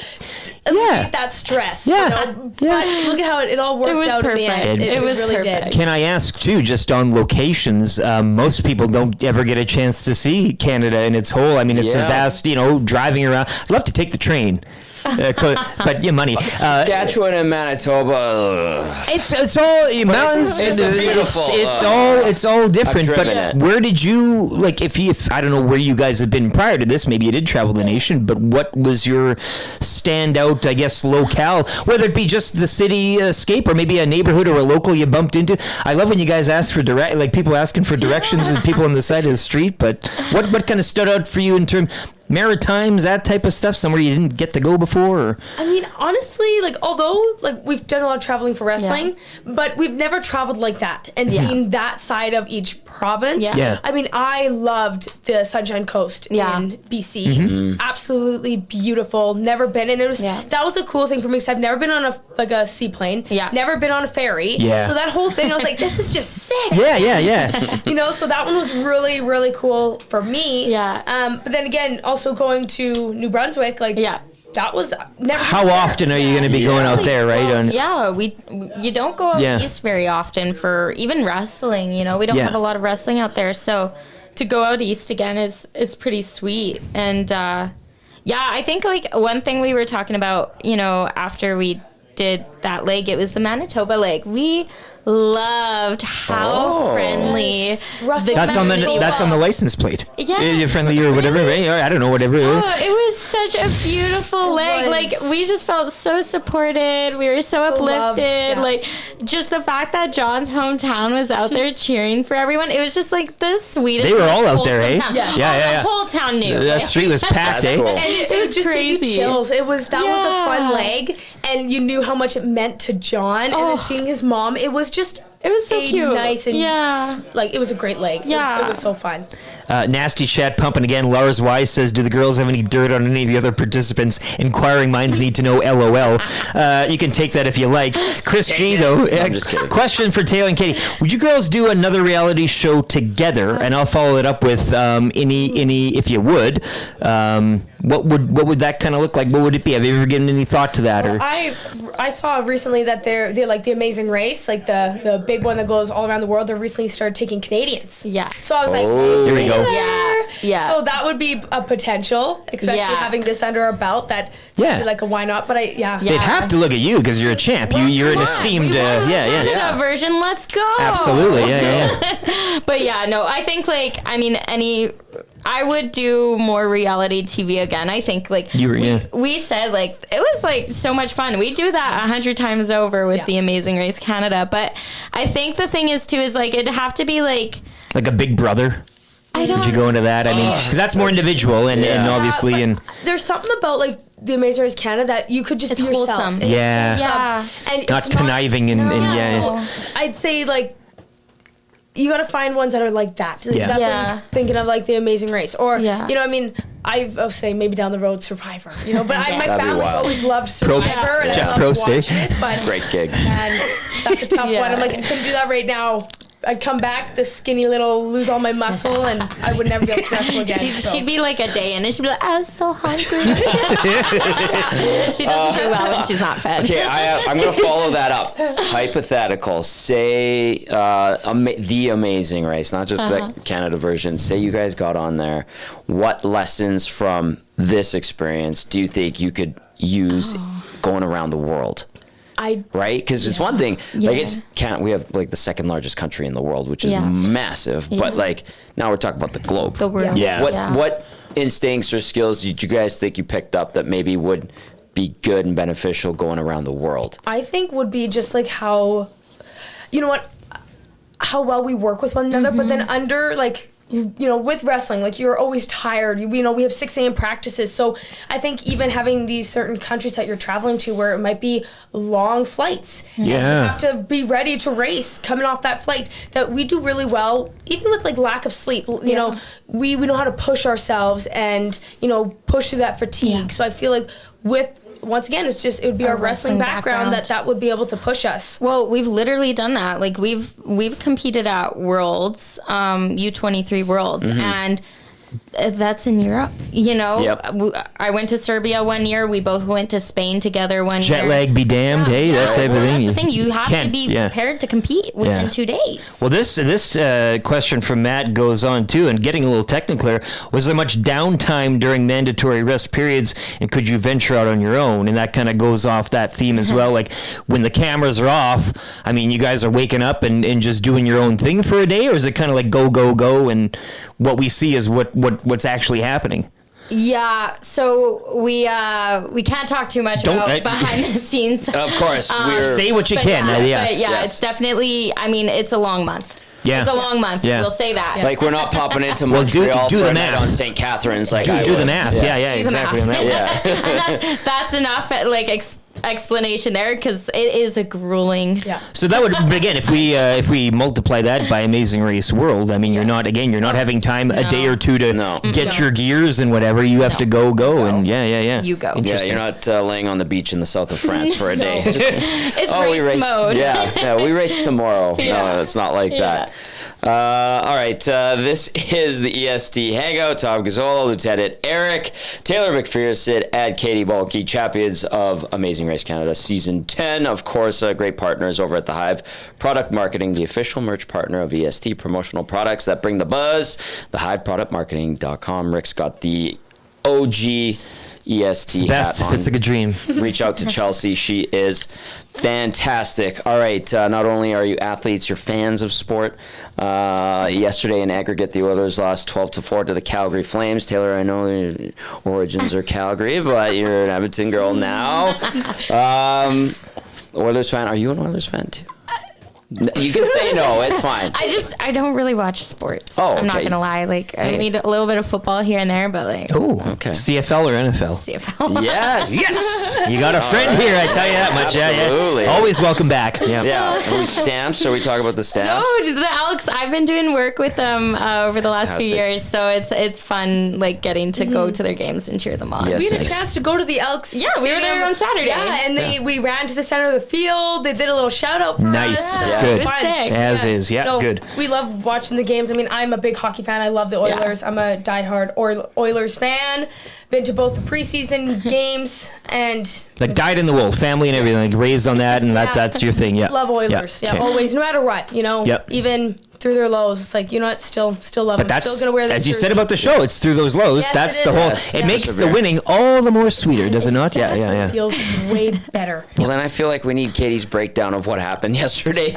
alleviate that stress. But look at how it all worked out in the end. It was really perfect. did. Can I ask too, just on locations, most people don't ever get a chance to see Canada in its whole. I mean, it's a vast, driving around. I'd love to take the train. But money. Saskatchewan and Manitoba. It's all mountains. It's beautiful. It's all different. But where did you if I don't know where you guys have been prior to this? Maybe you did travel the nation. But what was your standout, I guess, locale? Whether it be just the cityscape or maybe a neighborhood or a local you bumped into. I love when you guys ask for people asking for directions and people on the side of the street. But what kind of stood out for you in terms? Maritimes, that type of stuff, somewhere you didn't get to go before? Or? I mean, honestly, like, although, like, we've done a lot of traveling for wrestling, but we've never traveled like that and seen that side of each province. I mean, I loved the Sunshine Coast in BC. Absolutely beautiful. Never been. And it was that was a cool thing for me because I've never been on a seaplane. Never been on a ferry. So that whole thing, I was like, this is just sick. You know, so that one was really, really cool for me. But then again, also going to New Brunswick, like, that was never. How often are you going to be going out there, right? Well, you don't go out east very often for even wrestling. You know, we don't have a lot of wrestling out there, so to go out east again is pretty sweet. And I think like one thing we were talking about, you know, after we did that leg, it was the Manitoba leg. We loved how friendly that's on the license plate. You're friendly or whatever, right? I don't know, whatever. It was such a beautiful leg. Like, we just felt so supported. We were so uplifted. Like, just the fact that John's hometown was out there cheering for everyone. It was just like the sweetest. They were all out there, eh? The whole town knew. That street was packed, eh? Cool. And it was just crazy. Chills. That was a fun leg, and you knew how much it meant to John, and then seeing his mom, it was so cute. Nice and like, it was a great leg. It was so fun. Nasty chat pumping again. Lars Wise says, do the girls have any dirt on any of the other participants? Inquiring minds need to know, LOL. You can take that if you like. Chris G, though, I'm just kidding. Question for Taylor and Katie. Would you girls do another reality show together? And I'll follow it up with any if you would. What would that kind of look like? What would it be? Have you ever given any thought to that? Or I saw recently that they're like the Amazing Race, like the big one that goes all around the world. They recently started taking Canadians. So I was like, here we go. So that would be a potential, especially having this under our belt. That like a why not? But they'd have to look at you because you're a champ. You're an esteemed. That version. Let's go. Absolutely. But no, I think I would do more reality TV again. I think we said like it was like so much fun. We do that 100 times over with the Amazing Race Canada. But I think the thing is too is like it'd have to be like a Big Brother. Would you go into that? I mean, because that's more individual and obviously and there's something about like the Amazing Race Canada that you could just be yourself. And not conniving and So I'd say like, you gotta find ones that are like that. That's what I'm thinking of, like the Amazing Race, or you know, I mean, I'll say maybe down the road Survivor. You know, but my family's always loved Survivor and I love to watch it. But great gig. And that's a tough one. I'm like, I couldn't do that right now. I'd come back, this skinny little, lose all my muscle, and I would never be able to wrestle again. She'd be like a day in, and she'd be like, I was so hungry. She doesn't do well when she's not fed. Okay, I'm going to follow that up. Hypothetical. Say the Amazing Race, not just the Canada version. Say you guys got on there. What lessons from this experience do you think you could use going around the world? Right? Because it's one thing, like we have like the second largest country in the world, which is massive, but like now we're talking about the globe. The world. What instincts or skills did you guys think you picked up that maybe would be good and beneficial going around the world? I think would be just like how well we work with one another, but then under like, you know, with wrestling, like you're always tired. You know, we have 6 a.m. practices. So I think even having these certain countries that you're traveling to where it might be long flights. You have to be ready to race coming off that flight. That we do really well, even with like lack of sleep. You know, we know how to push ourselves and, you know, push through that fatigue. So I feel like once again, it would be our wrestling background that would be able to push us. Well, we've literally done that. Like we've competed at Worlds, U23 Worlds, and that's in Europe. You know, I went to Serbia one year. We both went to Spain together one year. Jet lag be damned, that type of thing. That's the thing. You have to be prepared to compete within 2 days. Well, this question from Matt goes on too, and getting a little technical. Was there much downtime during mandatory rest periods, and could you venture out on your own? And that kind of goes off that theme as well. Like when the cameras are off, I mean, you guys are waking up and just doing your own thing for a day, or is it kind of like go, and what we see is what's actually happening? Yeah, so we can't talk too much about behind the scenes. Of course, say what you can. But it's definitely. I mean, it's a long month. It's a long month. We'll say that. Like, we're not popping into Montreal do for the a night math on St. Catharines. Like, do the math. Yeah, exactly. And that's enough, like, explanation there, because it is a grueling. So that would, again, if we multiply that by Amazing Race World, I mean, you're not having time a day or two to get your gears and whatever. You have to go and You go. Yeah, you're not laying on the beach in the south of France for a day. It's race mode. Yeah, we race tomorrow. No, it's not like that. All right, this is the EST Hangout. Tom Gazzola, Lieutenant Eric, Taylor McPherson, and Katie Mulkay, champions of Amazing Race Canada Season 10. Of course, great partners over at The Hive. Product Marketing, the official merch partner of EST, promotional products that bring the buzz. TheHiveProductMarketing.com. Rick's got the OG EST best. hat on. It's like a dream. Reach out to Chelsea. She is fantastic. All right. Not only are you athletes, you're fans of sport. Yesterday in aggregate, the Oilers lost 12-4 to the Calgary Flames. Taylor, I know your origins are Calgary, but you're an Edmonton girl now. Oilers fan. Are you an Oilers fan too? You can say no. It's fine. I don't really watch sports. Oh, okay. I'm not gonna lie. Like, I need a little bit of football here and there, but like. Oh, okay. CFL or NFL? CFL. Yes. You got a friend here. I tell you that much. Absolutely. Yeah. Always welcome back. Yeah. Are we stamps? Are we talking about the stamps? No, the Alex. I've been doing work with them over the last few years, so it's fun, like, getting to go to their games and cheer them on. Yes, we had a chance to go to the Elks. Yeah, we were there on Saturday. Yeah, and we ran to the center of the field. They did a little shout out for us. Yeah. Good. Sick. As is. Yeah, good. We love watching the games. I mean, I'm a big hockey fan. I love the Oilers. I'm a diehard Oilers fan. Been to both the preseason games and the dyed in the wool, family and everything, like raised on that, and that's your thing. Yeah, love Oilers. Yeah, always, no matter what, even through their lows, it's like, still love them. That's, still gonna wear their as you jersey. said about the show, it's through those lows. Yes, that's it the is. whole. It makes the winning all the more sweeter, does it not? Yeah. It feels way better. Well, then I feel like we need Katie's breakdown of what happened yesterday.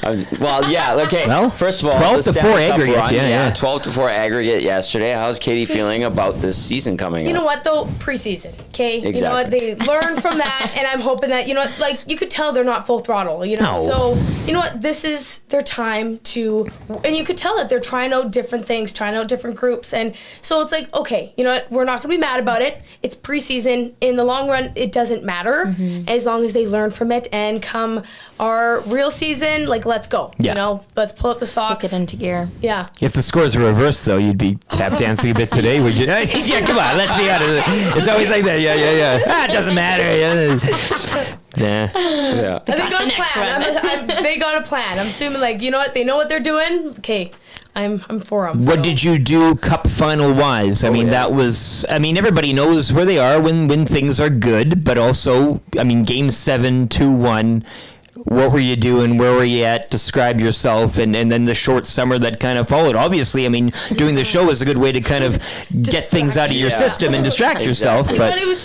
Okay. Well, first of all, 12-4 aggregate. Run, yeah. 12-4 aggregate yesterday. How's Katie feeling about this season coming up? You know what, though? Preseason, okay? Exactly. You know what? They learn from that, and I'm hoping that, like, you could tell they're not full throttle, No. So, you know what? This is their time to, and you could tell that they're trying out different things, trying out different groups, and so it's like, okay, you know what? We're not going to be mad about it. It's preseason. In the long run, it doesn't matter as long as they learn from it, and come our real season, like, let's go. Yeah. Let's pull up the socks. Kick it into gear. Yeah. If the scores were reversed, though, you'd be tap dancing a bit today, would you? Yeah, come on, let's be honest. It's always like that. Yeah. It doesn't matter. Yeah. They got a plan. They got a plan. I'm assuming, like, you know what? They know what they're doing. Okay. I'm for them. What did you do cup final wise? I mean, that was, everybody knows where they are when things are good, but also, game 7, 2-1. What were you doing? Where were you at? Describe yourself, and then the short summer that kind of followed. Obviously, doing the show is a good way to kind of get things out of your system and distract yourself. But it was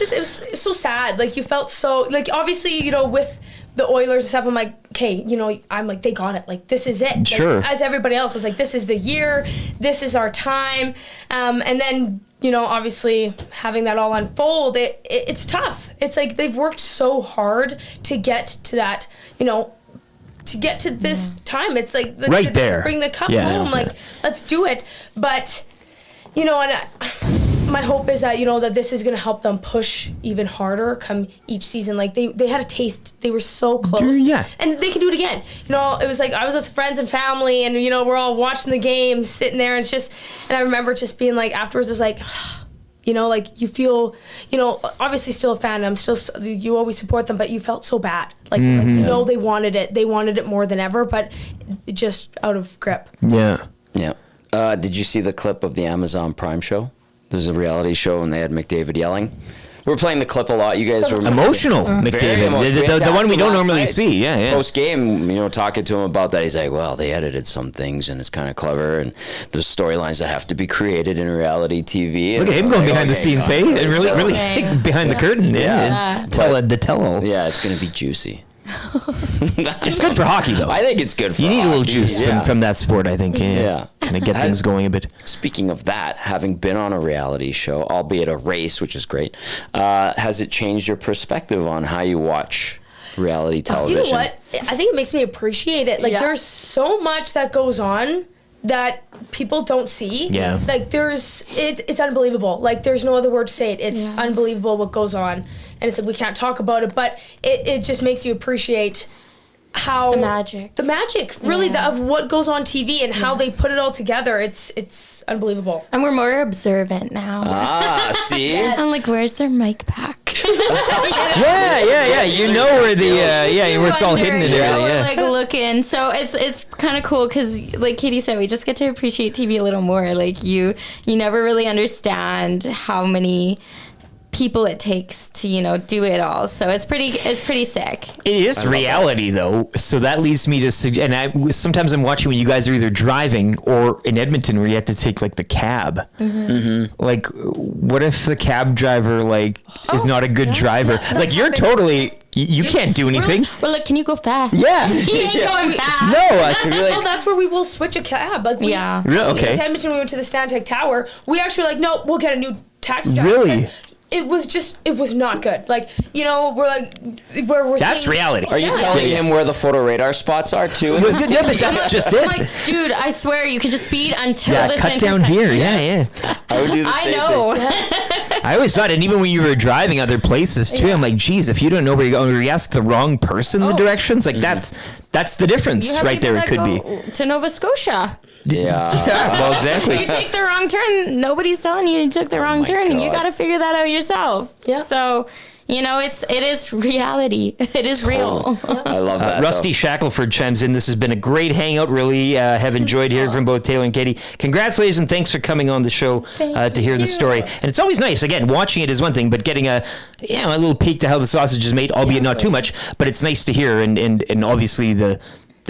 so sad. Like, you felt so, like, obviously, with the Oilers and stuff, I'm like, okay, I'm like, they got it. Like, this is it. Sure. Like, as everybody else was like, this is the year. This is our time. And then, obviously having that all unfold, it's tough. It's like they've worked so hard to get to that, to get to this time. It's like right there. Bring the cup home. Like, let's do it. But, and my hope is that, that this is going to help them push even harder come each season. Like, they had a taste. They were so close. Yeah. And they can do it again. It was like I was with friends and family, and, we're all watching the game, sitting there, and and I remember just being like, afterwards, it was like, like, you feel, obviously still a fan. You always support them, but you felt so bad. Like, they wanted it. They wanted it more than ever, but just out of grip. Yeah. Yeah. Did you see the clip of the Amazon Prime show? There's a reality show, and they had McDavid yelling. We're playing the clip a lot. You guys remember? Emotional, McDavid. The one we don't normally see. Yeah. Post game, talking to him about that, he's like, well, they edited some things, and it's kind of clever, and there's storylines that have to be created in reality TV. Look at him going behind the scenes, hey? Really behind the curtain. Yeah. The tell-all. Yeah, it's going to be juicy. It's good for hockey, though. I think it's good for You need hockey. a little juice from that sport, I think. Yeah. Kind of get things going a bit. Speaking of that, having been on a reality show, albeit a race, which is great, has it changed your perspective on how you watch reality television. You know what? I think it makes me appreciate it. Like, there's so much that goes on that people don't see. Yeah. Like, it's unbelievable. Like, there's no other word to say it. It's unbelievable what goes on. And it's like, we can't talk about it, but it just makes you appreciate how the magic really of what goes on TV and how they put it all together. It's unbelievable. And we're more observant now. See? I'm like, where's their mic pack? yeah. You know where the where it's all hidden in there. We're like looking. So it's kind of cool because, like Katie said, we just get to appreciate TV a little more. Like you never really understand how many people it takes to do it all. So it's pretty sick. It is reality though, so that leads me to sometimes I'm watching when you guys are either driving or in Edmonton where you have to take like the cab. Like, what if the cab driver is not a good driver? Like, you're totally you can't do anything. We're like, can you go fast? Yeah. He ain't going fast. No, that's where we will switch a cab. Like, Really? Okay. In Edmonton, we went to the Standout Tower. We actually were like, no, we'll get a new taxi driver. Really? It was not good. Like, we're like, we're that's seeing, reality. Are you telling him where the photo radar spots are too? Yeah, but that's just it. I'm like, dude, I swear you could just speed until this cut down here. Yeah. I would do the same thing. I always thought, and even when you were driving other places too, I'm like, geez, if you don't know where you're going, or you ask the wrong person the directions, like that's the difference right there. It could be to Nova Scotia. Yeah. Well, exactly. You take the wrong turn. Nobody's telling you took the wrong turn, and you got to figure that out yourself. Yeah. So, it is reality. It is real. I love that. Rusty Shackelford chimes in. This has been a great hangout. Really have enjoyed hearing from both Taylor and Katie. Congratulations and thanks for coming on the show to hear the story. And it's always nice. Again, watching it is one thing, but getting a little peek to how the sausage is made, albeit not too much, but it's nice to hear. And obviously the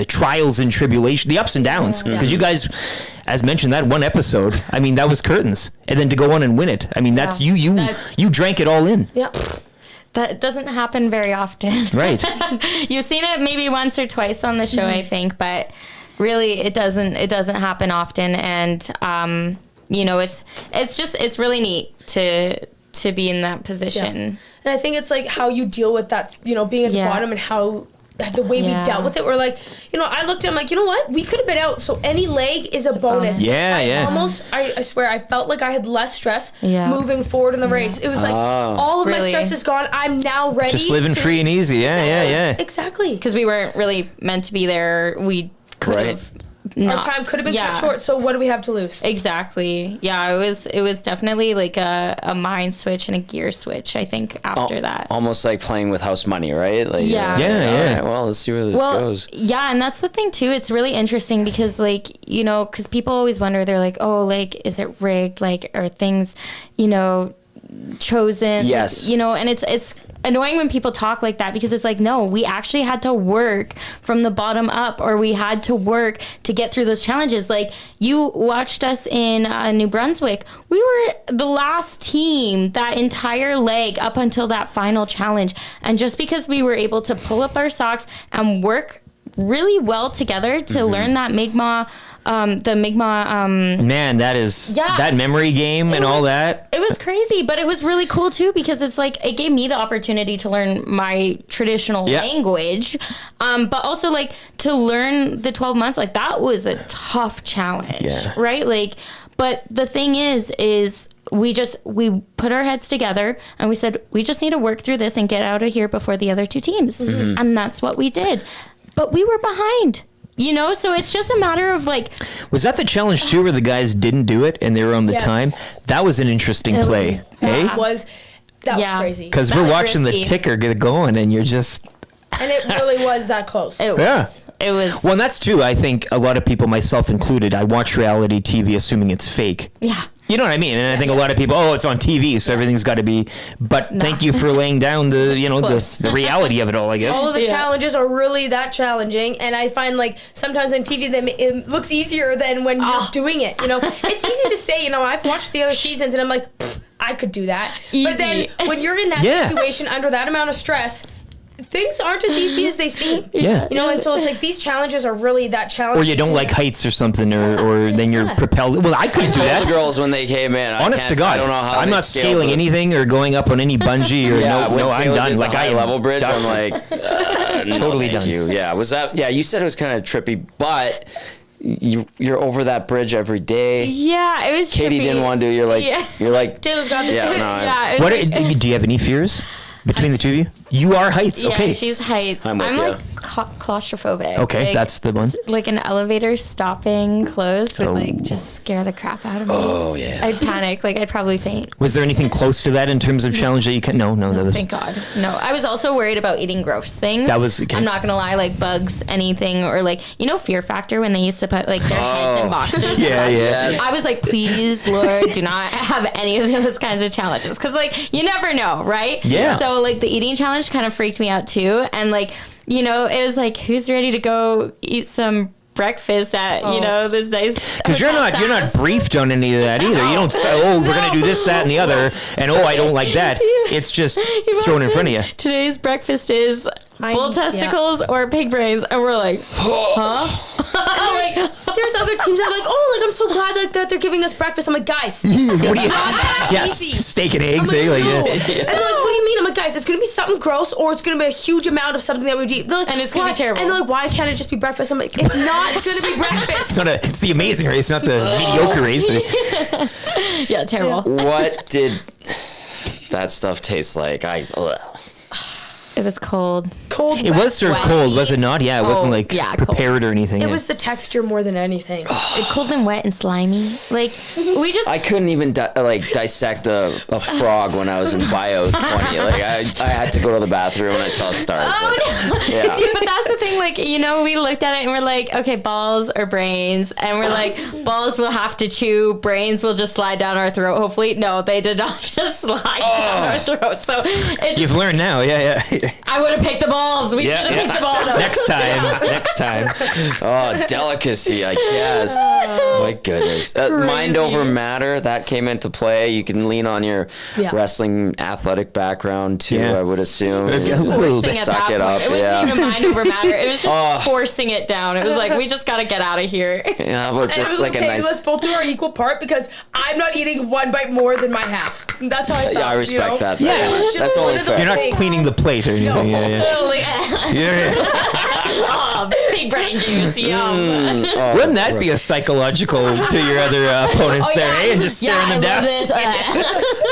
trials and tribulation, the ups and downs, because you guys, as mentioned, that one episode, I mean, that was curtains, and then to go on and win it, I mean, that's you drank it all in. Yeah. That doesn't happen very often. Right. You've seen it maybe once or twice on the show, I think, but really it doesn't happen often. And it's really neat to be in that position. And I think it's like how you deal with that, being at the bottom, and how the way we dealt with it. We're like, I looked at him like, you know what? We could have been out, so any leg is a bonus. I swear, I felt like I had less stress moving forward in the race. It was like, all of my stress is gone. I'm now ready. Just living free and easy. Yeah. Exactly. Because we weren't really meant to be there. We could have. Our time could have been cut short, so what do we have to lose? Exactly. Yeah, it was definitely like a mind switch and a gear switch, I think, after that. Almost like playing with house money, right? Like, yeah. Right, well, let's see where this goes. Yeah, and that's the thing, too. It's really interesting because, because people always wonder, they're like, oh, is it rigged? Are things, chosen? Yes. And it's annoying when people talk like that, because it's like, no, we actually had to work from the bottom up, or we had to work to get through those challenges. Like, you watched us in New Brunswick. We were the last team that entire leg up until that final challenge. And just because we were able to pull up our socks and work really well together to learn that Mi'kmaq, man, that is that memory game and all that. It was crazy, but it was really cool too, because it's like, it gave me the opportunity to learn my traditional language, but also to learn the 12 months. That was a tough challenge, right? But the thing is we put our heads together and we said, we just need to work through this and get out of here before the other two teams, and that's what we did. But we were behind. So it's just a matter of Was that the challenge too, where the guys didn't do it and they were on the time? That was an interesting play. That was crazy. Because we're watching the ticker get going, and you're just. And it really was that close. It was. Well, and that's too. I think a lot of people, myself included, I watch reality TV assuming it's fake. Yeah. You know what I mean? And I think a lot of people, it's on TV, so everything's got to be. But thank you for laying down the the reality of it all, I guess. All of the challenges are really that challenging, and I find sometimes on TV it looks easier than when you're doing it. It's easy to say. I've watched the other seasons, and I'm like, I could do that. Easy. But then when you're in that situation under that amount of stress, things aren't as easy as they seem. Yeah. You know, and so it's like these challenges are really that challenge. Or you don't like heights or something, or then you're propelled. Well, I couldn't do that. The girls when they came in. Honest to God, I don't know how I'm not scaling anything or going up on any bungee or no, I'm done. Like high level bridge, done. I'm like totally done. Yeah, was that? Yeah, you said it was kind of trippy, but you're over that bridge every day. Yeah, it was. Katie trippy. didn't want to. You're like Taylor's got this. Yeah. What do you have any fears between the two of you? You are heights. Okay. Yeah, she's heights. I'm like claustrophobic. Okay, like, that's the one. Like an elevator stopping closed would like just scare the crap out of me. Oh yeah. I'd panic. Like I'd probably faint. Was there anything close to that in terms of challenge that you can? No, that was. Thank God. No, I was also worried about eating gross things. That was. Okay. I'm not gonna lie, like bugs, anything, or like Fear Factor when they used to put like their heads in boxes. Yeah. I was like, please, Lord, do not have any of those kinds of challenges, because like you never know, right? Yeah. So like the eating challenge kind of freaked me out too, and like it was like, who's ready to go eat some breakfast at this nice, because you're not briefed on any of that either. You don't say, we're gonna do this, that, and the other, and I don't like that. It's just thrown in front of you. Today's breakfast is bull testicles or pig brains, and we're like, huh? Like, there's other teams that are like, I'm so glad that they're giving us breakfast. I'm like, guys, what do you? Yes, steak and eggs. I'm like, Yeah. And they're like, what do you mean? I'm like, guys, it's gonna be something gross, or it's gonna be a huge amount of something that we eat. Like, and it's gonna be terrible. And they're like, why can't it just be breakfast? I'm like, it's not gonna be breakfast. It's the amazing race, not the mediocre race. Yeah, terrible. What did that stuff taste like? It was cold. It was served cold, was it not? Yeah, it wasn't like prepared or anything. It was the texture more than anything. Cold and wet and slimy. Like I couldn't even dissect a frog when I was in bio 20. Like I had to go to the bathroom when I saw stars. No. Yeah. See, but that's the thing. Like we looked at it and we're like, okay, balls or brains, and we're like, balls will have to chew, brains will just slide down our throat. Hopefully, no, they did not just slide down our throat. So you've learned now. Yeah. I would have picked the balls. We should have picked the balls. Next time. Oh, delicacy, I guess. My goodness. Mind over matter, that came into play. You can lean on your wrestling athletic background too, I would assume. A little bit. Suck it up. It wasn't even mind over matter. It was just forcing it down. It was like, we just got to get out of here. Yeah, but just like a nice... Let's both do our equal part, because I'm not eating one bite more than my half. That's how I felt. Yeah, I respect that. Yeah, that's only fair. You're not cleaning the plate or anything. No. Yeah. Pig brain juice, yum. Wouldn't that be a psychological to your other opponents there, eh? And just staring them down.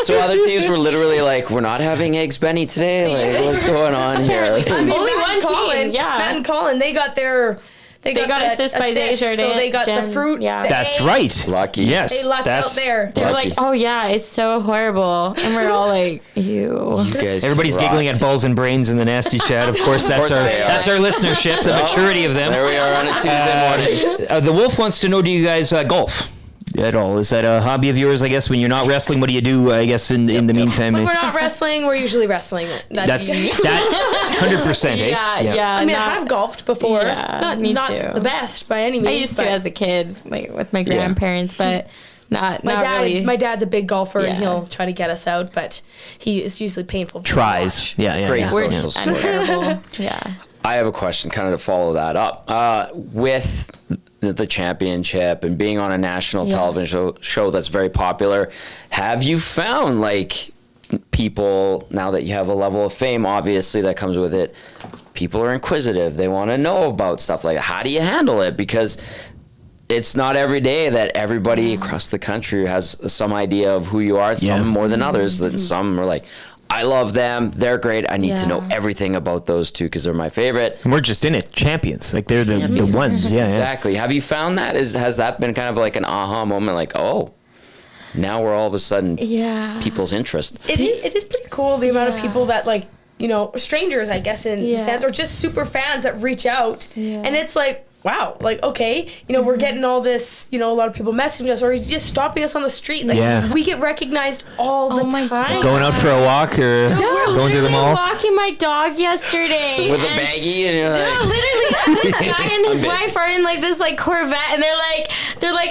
So other teams were literally like, we're not having eggs Benny today? Like, what's going on here? I mean, Only Matt one team, Matt and Colin, they got their... They got assist by Desjardins. So they got the fruit. Yeah. That's right. Lucky. Yes. They lucked out there. They were like, oh yeah, it's so horrible. And we're all like, ew. You guys Everybody's rock. giggling at balls and brains in the nasty chat. Of course, that's our listenership, the maturity of them. There we are on a Tuesday morning. The Wolf wants to know, do you guys golf at all? Is that a hobby of yours, I guess? When you're not wrestling, what do you do, I guess, in the meantime? When we're not wrestling, we're usually wrestling. That's that 100%, eh? Yeah. I mean, I have golfed before. Yeah, not too. the best by any means. I used to as a kid, like with my grandparents, but not really. My dad's a big golfer, and he'll try to get us out, but he is usually painful. Tries. Yeah. Great We're social sport. terrible. Yeah. I have a question kind of to follow that up. With the championship and being on a national television show that's very popular, have you found like people, now that you have a level of fame obviously that comes with it, people are inquisitive, they want to know about stuff like that? How do you handle it? Because it's not every day that everybody across the country has some idea of who you are, some more than others, that some are like, I love them, they're great, I need to know everything about those two because they're my favorite. And we're just in it, champions. Like, they're the ones. Yeah, exactly. Have you found that? Has that been kind of like an aha moment, like, oh, now we're all of a sudden people's interest? It is pretty cool, the amount of people that, like, strangers, I guess, in sense, or just super fans that reach out. And it's like, wow, like, okay, we're getting all this, a lot of people messaging us or just stopping us on the street. Like, we get recognized all the time. Going out for a walk or going through the mall. Walking my dog yesterday. With a baggie and you're like... No, literally, this guy and his wife are in like this like Corvette, and they're like,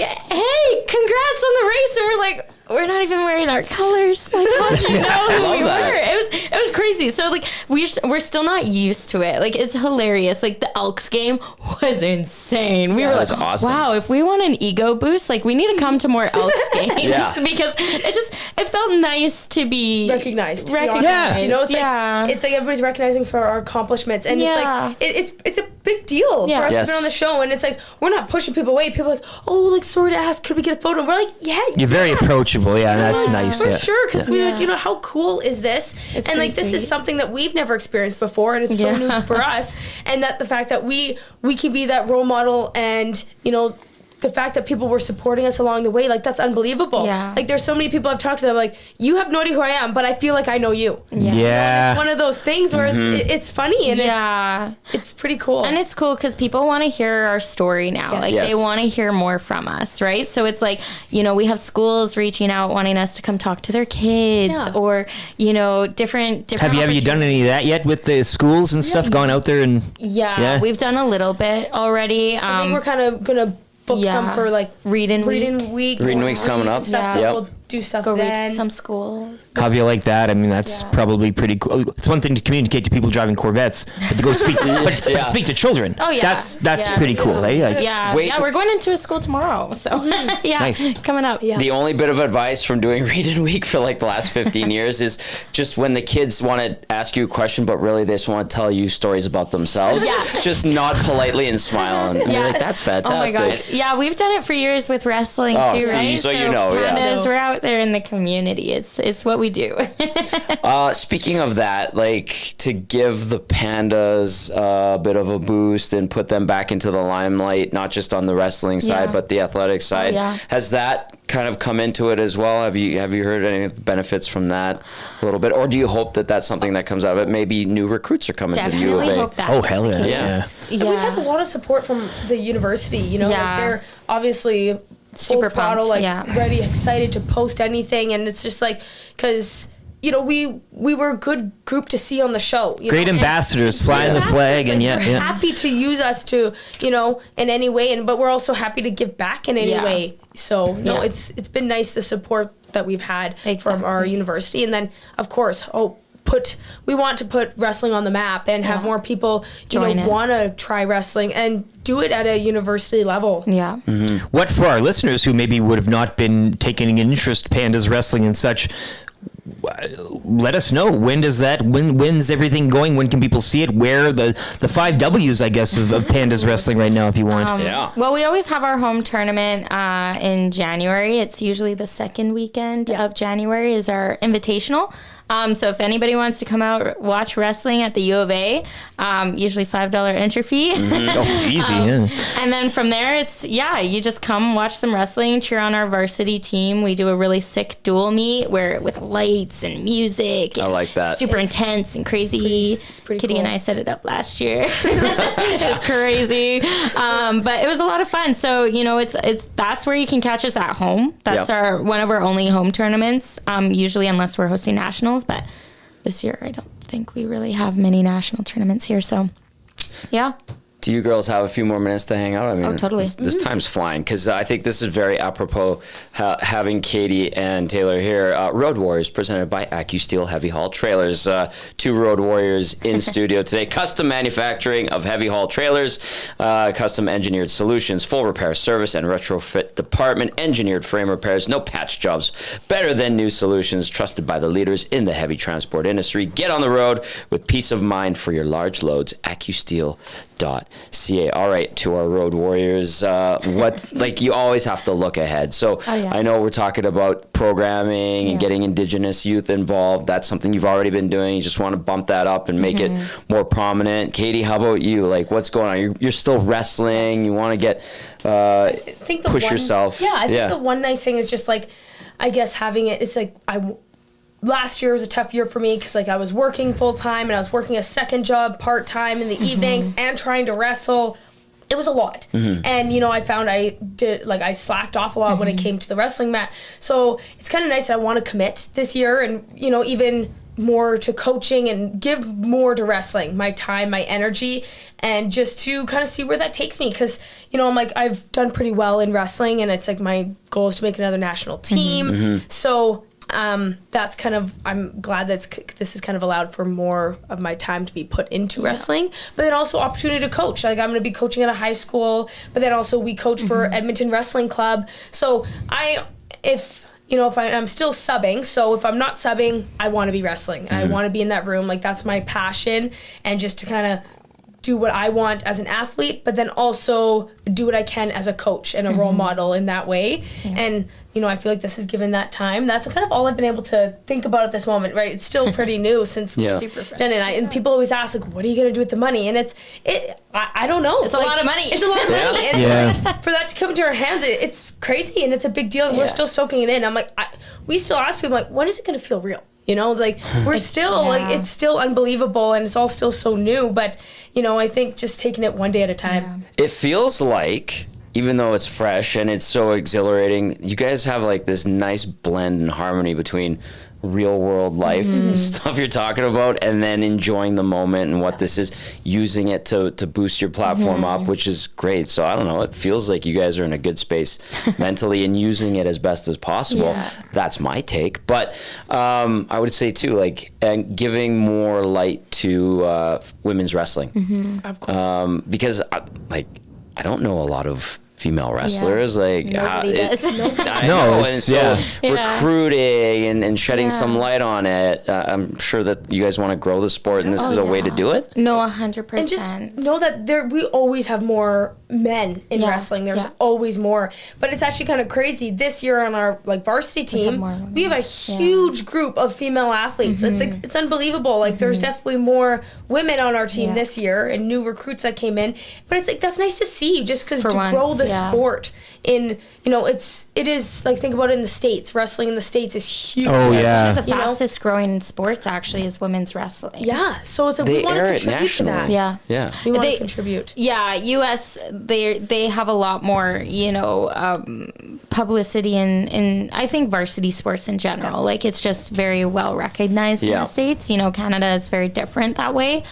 hey, congrats on the race, and we're like, we're not even wearing our colors. Like, how did you know who we were? It was crazy. So like we're still not used to it. Like, it's hilarious. Like, the Elks game was insane. We were like, awesome. Wow, if we want an ego boost, like, we need to come to more Elks games because it felt nice to be recognized. Yeah, you know, it's like everybody's recognizing for our accomplishments, and it's like it's a big deal for us to be on the show, and it's like we're not pushing people away. People are like, oh, like, sorry to ask, could we get a photo? And we're like, you're very approachable. Yeah, that's nice. For sure, because we're like, you know, how cool is this? It's and like, this is something that we've never experienced before, and it's so new for us. And that the fact that we can be that role model, and, you know, the fact that people were supporting us along the way, like, that's unbelievable. Yeah. Like, there's so many people I've talked to that are like, you have no idea who I am, but I feel like I know you. Yeah. You know, it's one of those things where it's funny, and it's pretty cool. And it's cool because people want to hear our story now. Yes. Like, they want to hear more from us, right? So it's like, you know, we have schools reaching out wanting us to come talk to their kids or, you know, different Have you done any of that yet with the schools and stuff, gone out there and... Yeah, we've done a little bit already. I think we're kind of going to book some for like reading week. Reading week's coming up. Stuff, so we'll do stuff Go then. read to some schools. How do you like that? I mean, that's probably pretty cool. It's one thing to communicate to people driving Corvettes, but to go speak, but to speak to children. Oh yeah, that's pretty cool. Eh? Like, we're going into a school tomorrow, so nice. Coming up. Yeah. The only bit of advice from doing Reading Week for like the last 15 years is just when the kids want to ask you a question, but really they just want to tell you stories about themselves. Just nod politely and smile, and you're like, that's fantastic. Oh my God. Yeah, we've done it for years with wrestling too, right? So you know, pandas, we're out there in the community. It's what we do. Speaking of that, like, to give the pandas a bit of a boost and put them back into the limelight, not just on the wrestling side, but the athletic side. Has that kind of come into it as well? Have you heard any benefits from that a little bit, or do you hope that that's something that comes out of it? Maybe new recruits are coming to the U of A. Hope oh hell yeah! And we've had a lot of support from the university. You know, like, they're obviously super pumped, ready, excited to post anything, and it's just like, because, you know, we were a good group to see on the show. Great ambassadors, flying the flag, and they're happy to use us to, you know, in any way, but we're also happy to give back in any way. So it's been nice, the support that we've had from our university, and then of course we want to put wrestling on the map and have more people want to try wrestling and do it at a university level. Yeah. Mm-hmm. What for our listeners who maybe would have not been taking an interest, pandas wrestling and such, let us know, when's everything going? When can people see it? Where the 5 W's, I guess, of pandas wrestling right now, if you want. Well, we always have our home tournament in January. It's usually the second weekend of January is our invitational. So if anybody wants to come out, watch wrestling at the U of A, usually $5 entry fee. Easy, And then from there, it's, you just come watch some wrestling, cheer on our varsity team. We do a really sick dual meet with lights and music. And I like that. Super intense and crazy. It's pretty Kitty cool. and I set it up last year. It was crazy. But it was a lot of fun. So, you know, that's where you can catch us at home. That's one of our only home tournaments, usually unless we're hosting nationals. But this year, I don't think we really have many national tournaments here. So, Do you girls have a few more minutes to hang out? I mean, totally. This time's flying, because I think this is very apropos having Katie and Taylor here. Road Warriors, presented by AccuSteel Heavy Haul Trailers. 2 Road Warriors in studio today. Custom manufacturing of heavy haul trailers, custom engineered solutions, full repair service and retrofit department, engineered frame repairs, no patch jobs. Better than new solutions, trusted by the leaders in the heavy transport industry. Get on the road with peace of mind for your large loads. AccuSteel.ca. All right, to our Road Warriors, you always have to look ahead. So I know we're talking about programming and getting Indigenous youth involved. That's something you've already been doing. You just want to bump that up and make it more prominent. Katie, how about you? Like, what's going on? You're still wrestling. You want to get push yourself. Yeah, I think the one nice thing is just like, I guess having it. It's like last year was a tough year for me because, like, I was working full time and I was working a second job part time in the evenings and trying to wrestle. It was a lot. And, you know, I found I slacked off a lot when it came to the wrestling mat. So it's kind of nice that I want to commit this year and, you know, even more to coaching and give more to wrestling, my time, my energy, and just to kind of see where that takes me. Because, I'm like, I've done pretty well in wrestling, and it's like my goal is to make another national team. So that's kind of, I'm glad that this is kind of allowed for more of my time to be put into wrestling, but then also opportunity to coach. Like, I'm going to be coaching at a high school, but then also we coach for Edmonton Wrestling Club. So I'm still subbing, so if I'm not subbing, I want to be wrestling. I want to be in that room. Like, that's my passion, and just to kind of do what I want as an athlete, but then also do what I can as a coach and a role model in that way. And, I feel like this has given that time. That's kind of all I've been able to think about at this moment, right? It's still pretty new since Jen and I, and people always ask, like, what are you going to do with the money? And I don't know. It's a lot of money. It's a lot of money. And like, for that to come into our hands, it's crazy, and it's a big deal, and we're still soaking it in. I'm like, we still ask people, like, when is it going to feel real? Like, we're still, like, it's still unbelievable, and it's all still so new, but, I think just taking it one day at a time. It feels like, even though it's fresh and it's so exhilarating, you guys have, like, this nice blend and harmony between real world life stuff you're talking about, and then enjoying the moment and what this is, using it to boost your platform up, which is great. So I don't know, it feels like you guys are in a good space mentally and using it as best as possible. That's my take. But I would say too, like, and giving more light to women's wrestling, of course, because I don't know a lot of female wrestlers. Like, nobody does. I know. And so recruiting and shedding some light on it. I'm sure that you guys want to grow the sport, and this is a way to do it. No, 100%. And just know that we always have more men in wrestling. There's always more. But it's actually kind of crazy. This year on our varsity team, we have a huge group of female athletes. It's unbelievable. Like, there's definitely more women on our team this year, and new recruits that came in. But it's like, that's nice to see, just because to grow the sport in, it is like, think about it in the States. Wrestling in the States is huge. Oh yeah. The fastest growing sports actually is women's wrestling. Yeah. So it's like, we want to contribute to that. Yeah. We want to contribute. Yeah. US, they have a lot more, publicity in I think varsity sports in general. Like, it's just very well recognized in the States. Canada is very different that way.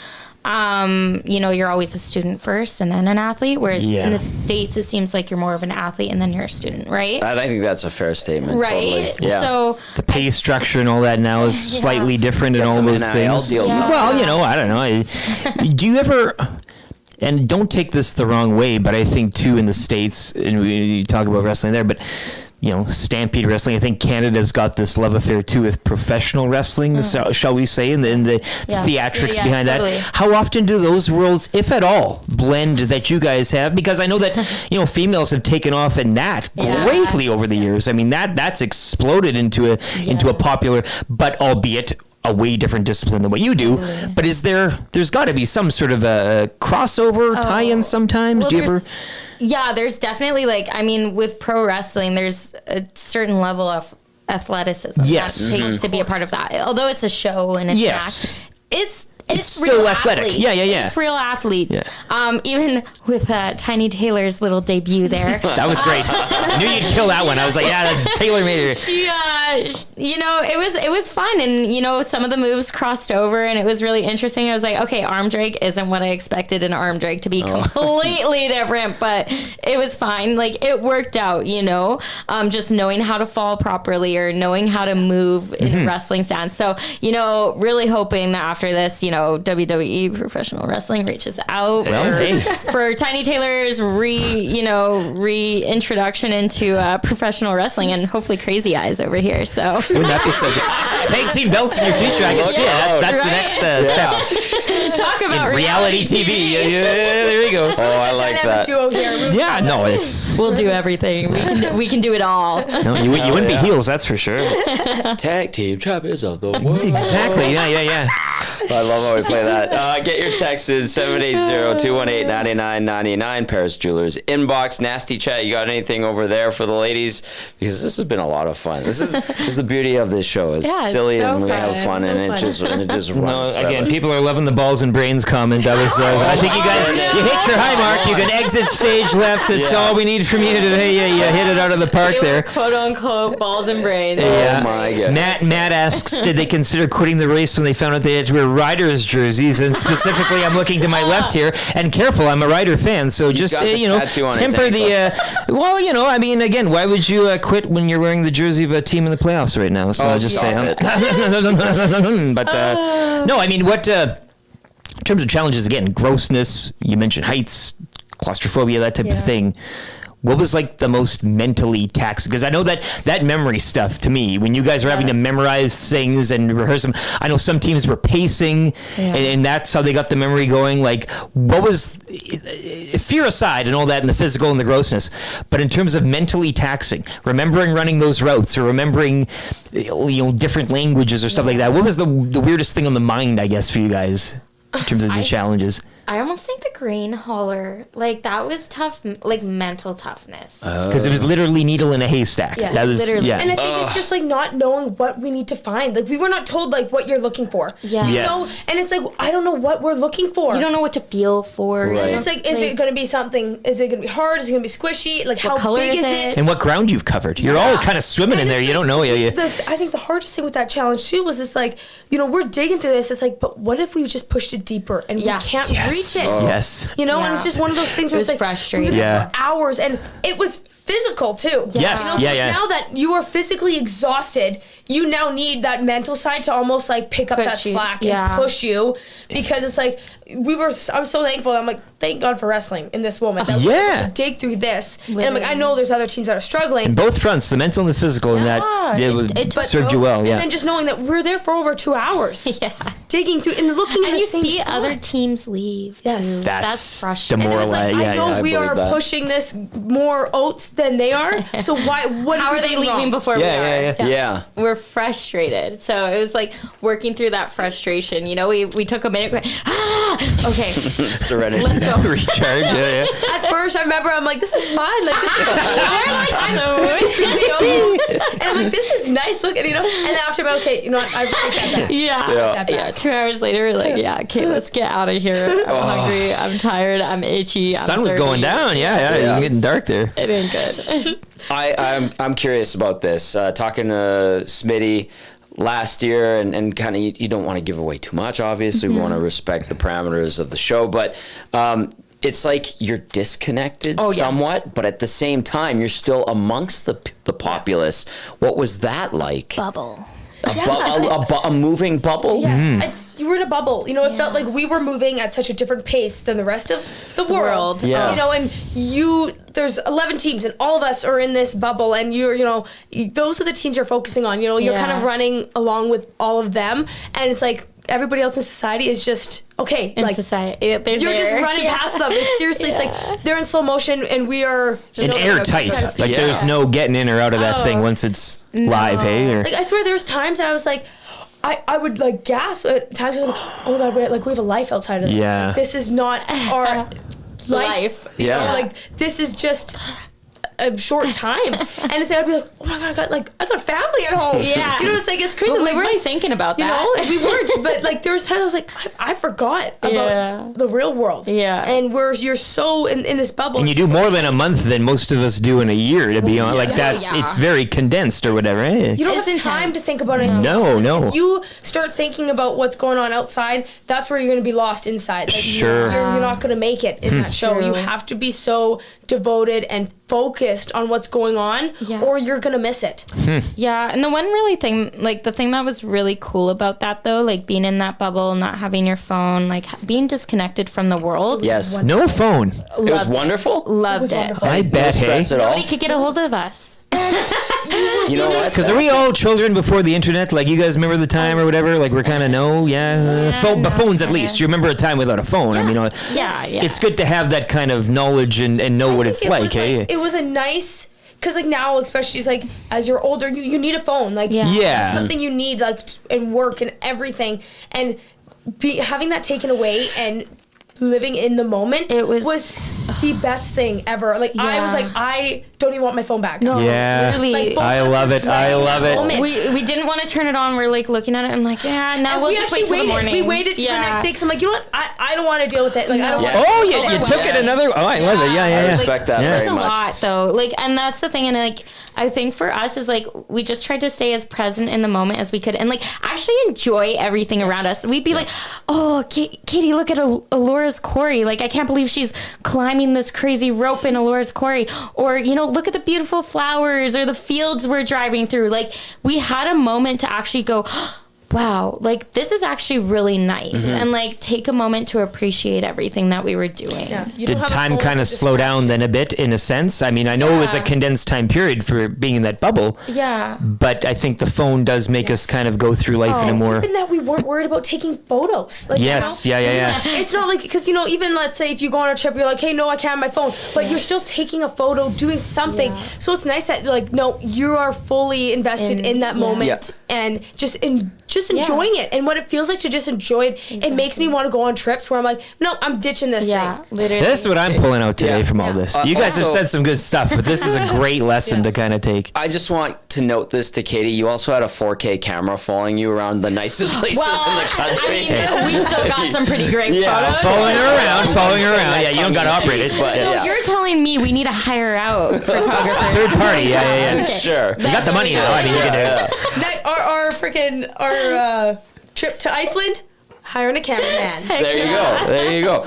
You're always a student first and then an athlete, whereas in the States, it seems like you're more of an athlete and then you're a student, right? I think that's a fair statement. Right. Totally. Yeah. So the pay structure and all that now is slightly different in all those things. Well, I don't know. Do you ever, and don't take this the wrong way, but I think too in the States, and we talk about wrestling there, but Stampede Wrestling, I think Canada's got this love affair too with professional wrestling, shall we say, and the theatrics behind that. How often do those worlds, if at all, blend that you guys have? Because I know that females have taken off in that greatly over the years. I mean, that's exploded into a popular, but albeit a way different discipline than what you do. But there's got to be some sort of a crossover tie-in sometimes? Well, do you ever? Yeah, there's definitely, with pro wrestling, there's a certain level of athleticism that takes to be a part of that. Although it's a show and it's an act, it's still real athletic. Athletes. Yeah. It's real athletes. Yeah. Even with Tiny Taylor's little debut there. That was great. I knew you'd kill that one. I was like, that's Taylor made it. She, it was fun, and some of the moves crossed over, and it was really interesting. I was like, okay, arm drag isn't what I expected an arm drag to be. Completely different, but it was fine. Like, it worked out. Just knowing how to fall properly or knowing how to move in a wrestling stance. So really hoping that after this, WWE Professional Wrestling reaches out for Tiny Taylor's reintroduction into professional wrestling, and hopefully Crazy Eyes over here. So wouldn't that be so good? Tag team belts in your future. I can see it. That's the next step. Talk about reality TV. Yeah, there you go. Oh, I like that. Duo here. Yeah, no, we'll do everything. We can do it all. No, you wouldn't be heels, that's for sure. Tag team champions of the world. Exactly. Yeah. I love how we play that. Get your texts in 780-218-9999. Paris Jewelers inbox. Nasty chat. You got anything over there for the ladies? Because this has been a lot of fun. This is This is the beauty of this show. It's silly and we have fun, and it just runs. Again, people are loving the balls and brains comment. I think you guys, you hit your high mark. You can exit stage left. It's all we need from you to hit it out of the park there. Quote unquote balls and brains. Yeah. Oh my goodness. Matt asks, did they consider quitting the race when they found out they had to wear Riders jerseys? And specifically, I'm looking to my left here. And careful, I'm a Rider fan, so just temper the. I mean, again, why would you quit when you're wearing the jersey of a team in the playoffs right now? So I'll just say, but no, I mean, what in terms of challenges? Again, grossness. You mentioned heights, claustrophobia, that type of thing. What was like the most mentally taxing? Because I know that memory stuff to me, when you guys are having to memorize things and rehearse them, I know some teams were pacing and that's how they got the memory going. Like, what was, fear aside and all that and the physical and the grossness, but in terms of mentally taxing, remembering running those routes or remembering, different languages or stuff like that, what was the weirdest thing on the mind, I guess, for you guys in terms of the challenges? I almost think the grain hauler, like, that was tough, like, mental toughness. Because it was literally needle in a haystack. Yeah, that was, literally. And I think it's just, like, not knowing what we need to find. Like, we were not told, like, what you're looking for. Yeah. Yes. And it's like, I don't know what we're looking for. You don't know what to feel for. Right. And it's like, is it going to be something, is it going to be hard? Is it going to be squishy? Like, how color big is is it? And what ground you've covered. You're all kind of swimming in there. You don't know. I think the hardest thing with that challenge, too, was it's like, we're digging through this. It's like, but what if we just pushed it deeper and we can't reach it? Yes. And it's just one of those things where it's like frustrating. for hours, and it was physical too. Yes. Now that you are physically exhausted, you now need that mental side to almost like pick up that slack and push you, because it's like I was so thankful. I'm like, thank God for wrestling in this moment. That we're able to dig through this. Literally. And I'm like, I know there's other teams that are struggling. In both fronts, the mental and the physical, and that it served you well. Yeah. And then just knowing that we're there for over 2 hours. Digging through and looking at and the you same see spot. other teams leave. Yes. That's frustrating. Demoralizing. I know we are that. pushing this more oats than they are. So what How are they leaving before we are? Yeah. We're frustrated. So it was like working through that frustration. We took a minute. Okay. Serenity. Let's go. Recharge. At first, I remember I'm like, this is fine. Like, this is I'm swimming through the oats. And I'm like, this is nice. Look, and then after I'm okay, you know what? I take that back. Yeah. 2 hours later, we're like, okay, let's get out of here. I'm hungry. I'm tired. I'm itchy. Sun was going down. It was getting dark there. It ain't good. I'm curious about this. Talking to Smitty last year, and kind of you don't want to give away too much. Obviously, we want to respect the parameters of the show, but it's like you're disconnected somewhat, but at the same time, you're still amongst the populace. What was that like? Bubble. A moving bubble? Yes, you were in a bubble. It felt like we were moving at such a different pace than the rest of the world. Yeah. And there's 11 teams, and all of us are in this bubble, and those are the teams you're focusing on. You're kind of running along with all of them, and it's like everybody else in society is just in society. You're just running past them. It's seriously, it's like they're in slow motion, and we are and airtight. Like there's no getting in or out of that thing once it's live. Hey, or like I swear, there's times that I was like, I would like gasp at times. I was like, oh my God, we have a life outside of this. Yeah. Like, this is not our life. Yeah. This is just a short time, and it's I'd be like, oh my God, I got family at home. Yeah, it's like it's crazy. But we weren't thinking about that. We weren't. But like there was times I was like, I forgot about the real world. Yeah, and you're so in this bubble, and you do more than a month than most of us do in a year. To be honest, it's very condensed or whatever. You don't have time to think about it. No. If you start thinking about what's going on outside, that's where you're going to be lost inside. Like, sure, you're not going to make it in that show. You have to be so devoted and focused on what's going on, or you're gonna miss it. Yeah, and the one the thing that was really cool about that though, like being in that bubble, not having your phone, like being disconnected from the world. Yes. No phone. It was wonderful. Loved it. Wonderful. I bet. Hey, nobody could get a hold of us. You know what? Because are we all children before the internet? Like you guys remember the time or whatever? Like we're kind of but phones at least. You remember a time without a phone? I mean, it's good to have that kind of knowledge and know what it's like. Hey, it was a nice. Because like now, especially like as you're older, you need a phone. Like it's something you need like in work and everything, and having that taken away and living in the moment it was the best thing ever. Like I was like, I don't even want my phone back. No, literally. Like, I love it. I love it. We didn't want to turn it on. We're like looking at it and like, now we'll just wait till the morning. We waited till the next day because I'm like, you know what? I don't want to deal with it. Like I don't want. Oh yeah, you took it another. Oh, I love it. Yeah. I respect that very much. It's a lot though. Like, and that's the thing. And like, I think for us is like we just tried to stay as present in the moment as we could, and like actually enjoy everything around us. We'd be like, oh, Katie, look at Alora's quarry. Like I can't believe she's climbing this crazy rope in Alora's quarry. Or look at the beautiful flowers or the fields we're driving through. Like we had a moment to actually go, wow, like this is actually really nice, and like take a moment to appreciate everything that we were doing. Did time kind of slow down then a bit in a sense? I mean, I know it was a condensed time period for being in that bubble. Yeah. But I think the phone does make us kind of go through life in a more. Even that we weren't worried about taking photos. Like, yes. Yeah. It's not like, because even let's say if you go on a trip, you're like, hey, no, I can't have my phone, but you're still taking a photo, doing something. Yeah. So it's nice that like, no, you are fully invested in that moment and just enjoying it, and what it feels like to just enjoy it. Exactly. It makes me want to go on trips where I'm like, no, I'm ditching this thing. Literally. This is what I'm pulling out today from all this. You guys have said some good stuff, but this is a great lesson to kind of take. I just want to note this to Katie. You also had a 4K camera following you around the nicest places in the country. I mean, we still got some pretty great photos. Following her around. Yeah, you don't got to operate it. But so you're telling me we need to hire out photographers? Third party, yeah. Okay. Sure. You got the money now. I mean, you can do it. Our trip to Iceland, hiring a cameraman. There you go.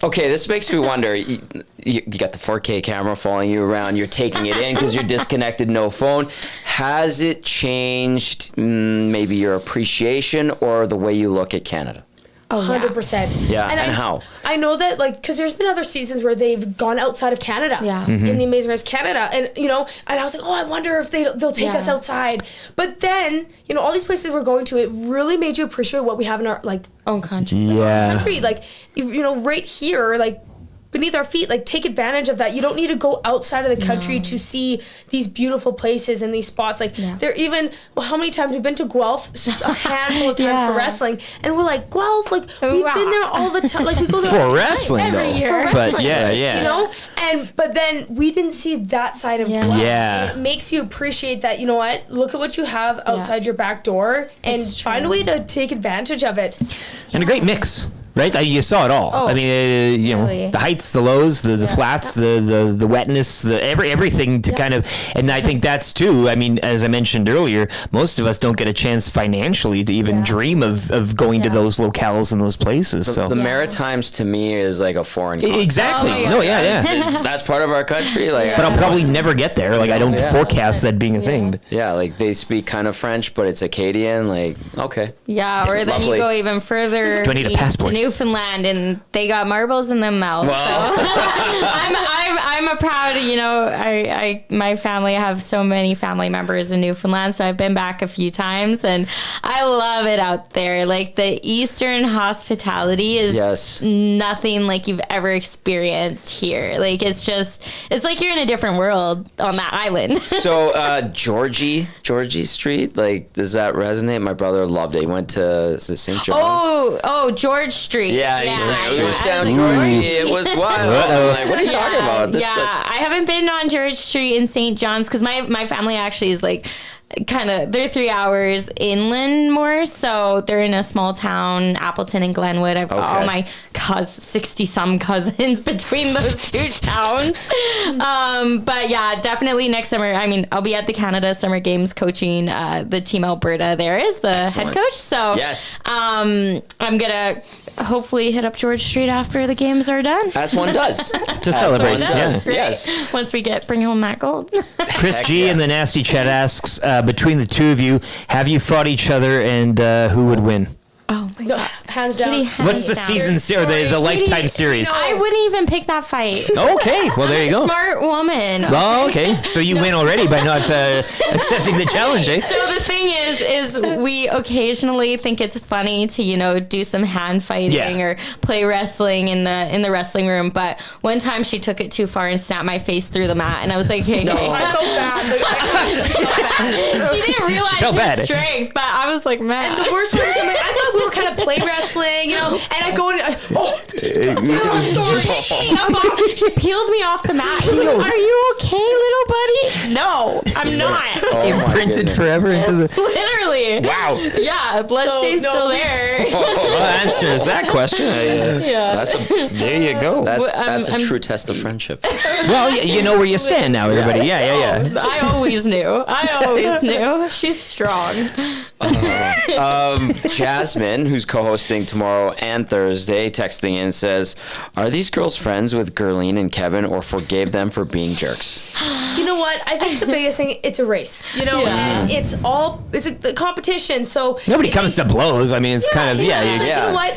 Okay, this makes me wonder. You got the 4K camera following you around. You're taking it in because you're disconnected, no phone. Has it changed maybe your appreciation or the way you look at Canada? 100%. Yeah, and how? I know that, like, because there's been other seasons where they've gone outside of Canada. Yeah. In the Amazing Race Canada. And, and I was like, oh, I wonder if they'll take us outside. But then, all these places we're going to, it really made you appreciate what we have in our, like, own country. Yeah. Country. Like, right here, like, beneath our feet, like take advantage of that. You don't need to go outside of the country to see these beautiful places and these spots. Like they're even, how many times we've been to Guelph, a handful of times for wrestling, and we're like, Guelph, like we've been there all the time. Like we go there for wrestling though. Every year. For wrestling, but yeah. But then we didn't see that side of Guelph. Yeah. And it makes you appreciate that, you know what, look at what you have outside your back door and find a way to take advantage of it. And a great mix. Right, you saw it all. I mean, the heights, the lows, the flats, the wetness, everything to kind of, and I think that's too. I mean, as I mentioned earlier, most of us don't get a chance financially to even dream of going to those locales and those places. So the Maritimes to me is like a foreign concept. Exactly. That's part of our country. Like, but I'll probably never get there. Like I don't forecast that being a thing. But. Yeah, like they speak kind of French, but it's Acadian. Like okay. Yeah, or then you go even further. Do I need a passport? Newfoundland, and they got marbles in their mouth. Wow. So. I'm a proud, my family, I have so many family members in Newfoundland, so I've been back a few times, and I love it out there. Like the Eastern hospitality is nothing like you've ever experienced here. Like it's like you're in a different world on that island. So Georgie Street, like does that resonate? My brother loved it. He went to St. John's. Oh, George Street. Yeah, he's like, we went down Georgie. It was wild. I'm like, what are you talking about? I haven't been on George Street in St. John's because my family actually is like they're 3 hours inland more, so they're in a small town, Appleton and Glenwood. I've got all my 60 some cousins between those two towns. But yeah, definitely next summer. I mean, I'll be at the Canada Summer Games coaching the Team Alberta there as the head coach. So I'm gonna hopefully hit up George Street after the games are done. As one does. To celebrate. Yes. Once we bring home that gold. Chris G in the Nasty Chat asks, between the two of you, have you fought each other, and who would win? Oh my God. Hands down. What's the season or the lifetime series? I wouldn't even pick that fight. Okay, well there you go. Smart woman. Oh, okay. So you win already by not accepting the challenge, eh? So the thing is we occasionally think it's funny to do some hand fighting or play wrestling in the wrestling room. But one time she took it too far and snapped my face through the mat, and I was like, hey, I felt bad. She didn't realize her strength, but I was like, man. And the worst part is, I thought we were kind of play wrestling, you know, and I go in, she peeled me off the mat. Like, are you okay, little buddy? No, I'm not. Imprinted forever into the... Literally. Wow. Yeah, blood stays still there. Well, that answers that question. There you go. That's a true test of friendship. Well, you know where you stand now, everybody. Yeah. I always knew. She's strong. Jasmine, who's co-hosting tomorrow and Thursday, texting in says, "Are these girls friends with Gerline and Kevin, or forgave them for being jerks?" You know what? I think the biggest thing, it's a race. You know, and it's a competition. So nobody comes to blows. I mean, it's kind of You know what?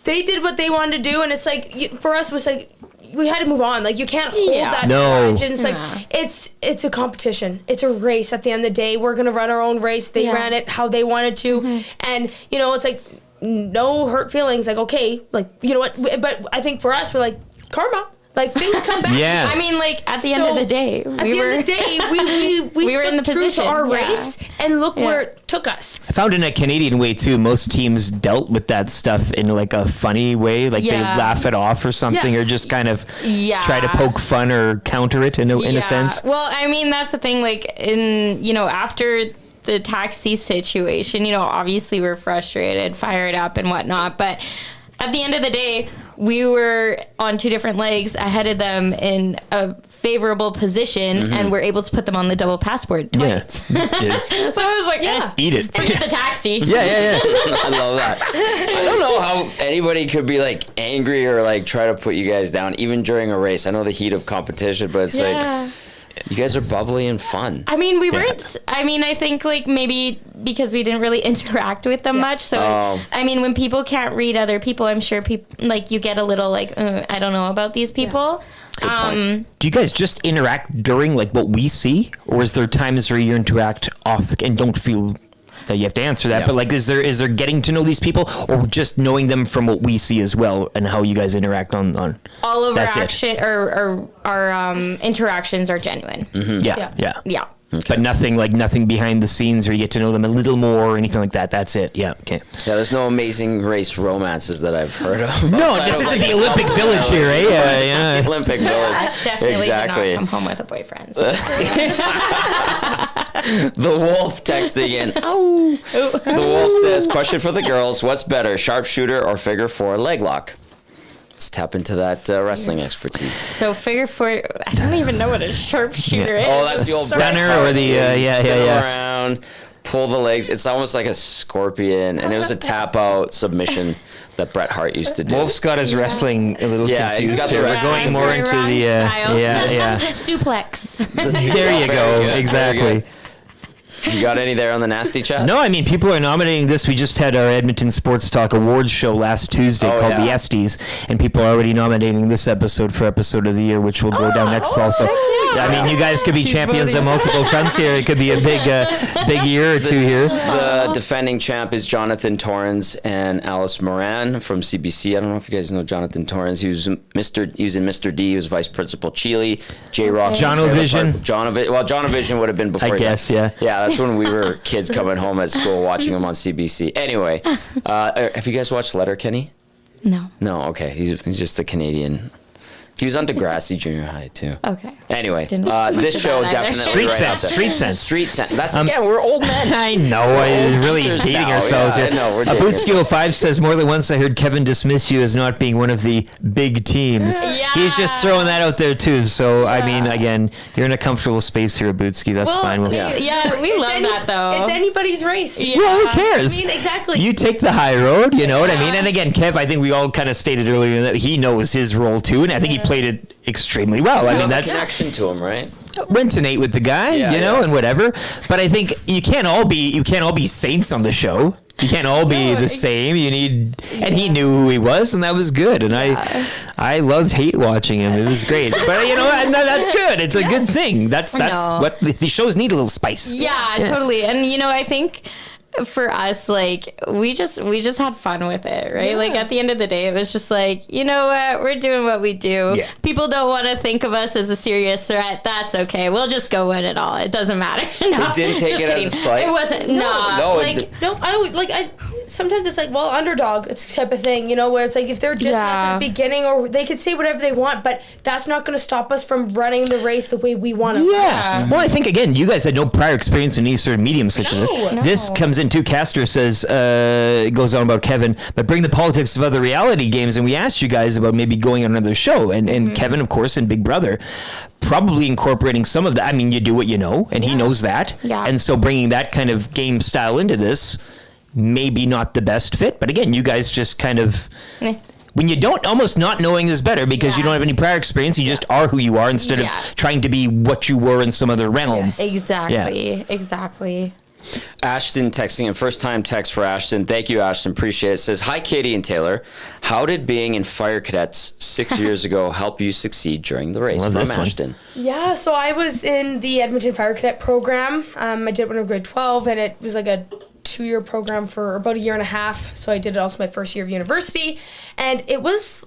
They did what they wanted to do, and it's like for us, it was like we had to move on. Like you can't hold that grudge. And it's like it's a competition. It's a race. At the end of the day, we're gonna run our own race. They ran it how they wanted to, and you know, it's like no hurt feelings. Like okay, like you know what? But I think for us, we're like karma. Like things come back. Yeah. I mean, like at the end of the day, we were in the position to our race, and look where it took us. I found in a Canadian way too. Most teams dealt with that stuff in like a funny way, like they laugh it off or something, or just kind of try to poke fun or counter it in a sense. Well, I mean, that's the thing. Like after the taxi situation, obviously we're frustrated, fired up, and whatnot, but at the end of the day, we were on two different legs ahead of them in a favorable position, and we're able to put them on the double passport twice. So it was like, eat it. Forget the taxi. Yeah. I love that. I don't know how anybody could be like angry or like try to put you guys down, even during a race. I know the heat of competition, but it's like... You guys are bubbly and fun. I mean, we weren't. I mean, I think like maybe because we didn't really interact with them much. So, I mean, when people can't read other people, I'm sure people like you get a little like, I don't know about these people. Do you guys just interact during like what we see, or is there times where you interact off and don't feel that you have to answer that? But like, is there getting to know these people, or just knowing them from what we see as well, and how you guys interact on all of our action or our interactions are genuine. Yeah. Okay. But nothing behind the scenes where you get to know them a little more or anything like that. That's it. Yeah. Okay. Yeah. There's no Amazing Race romances that I've heard of. No, this isn't the Olympic Village here, eh? Yeah. The Olympic Village. Definitely did not come home with a boyfriend. So. The Wolf texting in. Oh. The Wolf says, "Question for the girls: what's better, sharpshooter or figure four leg lock?" Let's tap into that wrestling expertise. So figure four, I don't even know what a sharpshooter is. Oh, that's the old stunner or the around, pull the legs. It's almost like a scorpion, and it was a tap out submission that Bret Hart used to do. Wolf's got his wrestling a little confused. He's got We're going more into the suplex. There you go. Exactly. You got any there on the nasty chat? No, I mean, people are nominating this. We just had our Edmonton Sports Talk Awards show last Tuesday called the ESTs, and people are already nominating this episode for Episode of the Year, which will go down next fall. So, I mean, you guys could be champions on multiple fronts here. It could be a big year or two here. The defending champ is Jonathan Torrens and Alice Moran from CBC. I don't know if you guys know Jonathan Torrens. He was in Mr. D. He was vice principal Chile. J-Rock. Jonovision. Jonovision would have been before. I guess, yeah. Yeah, that's when we were kids coming home at school watching him on CBC. Anyway, have you guys watched Letterkenny? No. No, okay. He's just a Canadian. He was on Degrassi Junior High too. Okay. Anyway, this show definitely Street Sense. That's again, we're old men. I know. We're really dating ourselves here. I know. We're Bootskill 5 says, more than once I heard Kevin dismiss you as not being one of the big teams. Yeah. He's just throwing that out there too. So I mean, again, you're in a comfortable space here, Bootski. That's fine. We love that though. It's anybody's race. Yeah. Well, who cares? I mean, exactly. You take the high road. You know what I mean? And again, Kev, I think we all kind of stated earlier that he knows his role too, and I think he played it extremely well. I mean, that's connection to him, right? Went to Nate with the guy, and whatever. But I think you can't all be saints on the show. You can't all be the same. You need, and he knew who he was, and that was good. And I loved hate watching him. It was great. But that's good. It's a good thing. That's what the shows need, a little spice. Yeah, totally. And I think for us, like we just had fun with it, right? Like at the end of the day, it was just like, you know what, we're doing what we do. People don't want to think of us as a serious threat. That's okay. We'll just go win it all. It doesn't matter. No, it didn't take it as a slight. It wasn't. sometimes it's like, well, underdog, it's type of thing, you know, where it's like if they're dissing us at the beginning, or they could say whatever they want, but that's not going to stop us from running the race the way we want to. Yeah. Well, I think again, you guys had no prior experience in any sort of medium such as this. No. This comes in too. Castor says, it goes on about Kevin, but bring the politics of other reality games, and we asked you guys about maybe going on another show, and Kevin, of course, in Big Brother, probably incorporating some of that. I mean, you do what you know, and he knows that. Yeah. And so bringing that kind of game style into this, maybe not the best fit. But again, you guys just kind of... When you don't, almost not knowing is better because you don't have any prior experience. You just are who you are instead of trying to be what you were in some other realm. Yes. Exactly. Ashton texting, a first time text for Ashton. Thank you, Ashton. Appreciate it. Says, hi, Katie and Taylor. How did being in Fire Cadets 6 years ago help you succeed during the race? From Ashton. Yeah, so I was in the Edmonton Fire Cadet program. I did it when I was grade 12, and it was like a 2-year program for about a year and a half. So I did it also my first year of university, and it was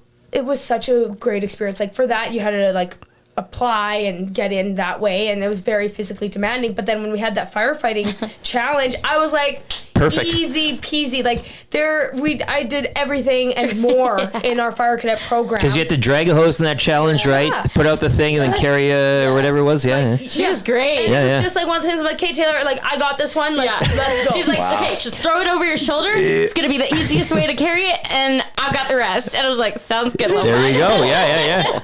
such a great experience. Like for that, you had to like apply and get in that way, and it was very physically demanding. But then when we had that firefighting challenge, I was like, perfect, easy peasy. Like I did everything and more in our fire cadet program. Because you had to drag a hose in that challenge, right? Put out the thing and then carry or whatever it was. She was great. And it was just like one of the things. I'm like, okay, Taylor, like I got this one. Let's go. She's like, okay, just throw it over your shoulder. It's gonna be the easiest way to carry it, and I've got the rest. And I was like, sounds good. There we go. Yeah.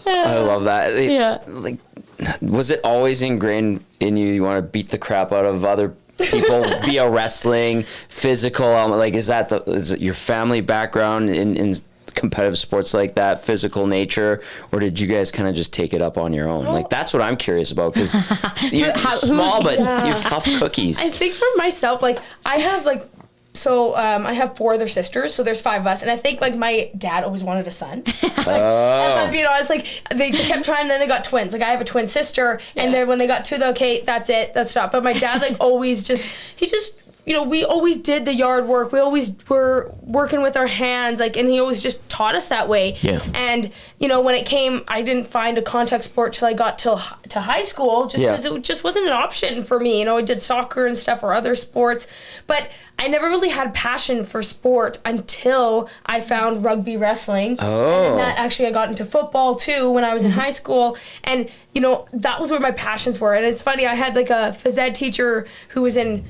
I love that. Like, was it always ingrained in you? You want to beat the crap out of other people via wrestling, physical? Like, is it your family background in competitive sports like that, physical nature, or did you guys kind of just take it up on your own? Like, that's what I'm curious about, because you're small, but you're tough cookies. I think for myself, like I have I have 4 other sisters, so there's 5 of us, and I think like my dad always wanted a son. Like, and, you know, it's like they kept trying, and then they got twins. Like I have a twin sister, and then when they got 2, okay, that's it, that's stop. But my dad like always you know, we always did the yard work. We always were working with our hands, like, and he always just taught us that way. Yeah. And you know, when it came, I didn't find a contact sport till I got to high school, just because it just wasn't an option for me. You know, I did soccer and stuff or other sports, but I never really had passion for sport until I found rugby wrestling. Oh. And that actually I got into football too when I was in high school. And, you know, that was where my passions were. And it's funny, I had like a phys ed teacher who was in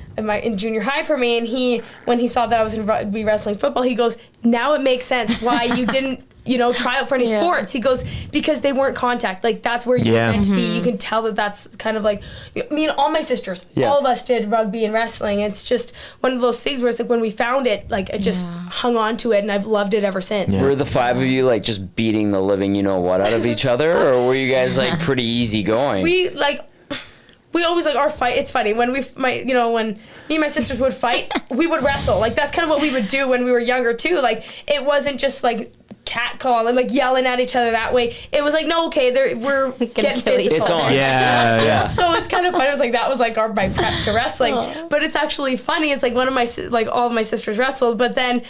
junior high for me, and when he saw that I was in rugby wrestling football, he goes, now it makes sense why you didn't, you know, try out for any sports. He goes, because they weren't contact. Like, that's where you're meant to be. You can tell that's kind of like, I mean, all my sisters, all of us did rugby and wrestling. It's just one of those things where it's like when we found it, like, I just hung on to it, and I've loved it ever since. Were the 5 of you, like, just beating the living you-know-what out of each other? Or were you guys, like, pretty easy going? We always, like, our fight, it's funny, when when me and my sisters would fight, we would wrestle. Like, that's kind of what we would do when we were younger, too. Like, it wasn't just, like, catcall and, like, yelling at each other that way. It was like, no, okay, we're getting physical. It's on. Yeah. So it's kind of funny. It was like, that was, like, my prep to wrestling. But it's actually funny. It's like one of my, like, all of my sisters wrestled, but then,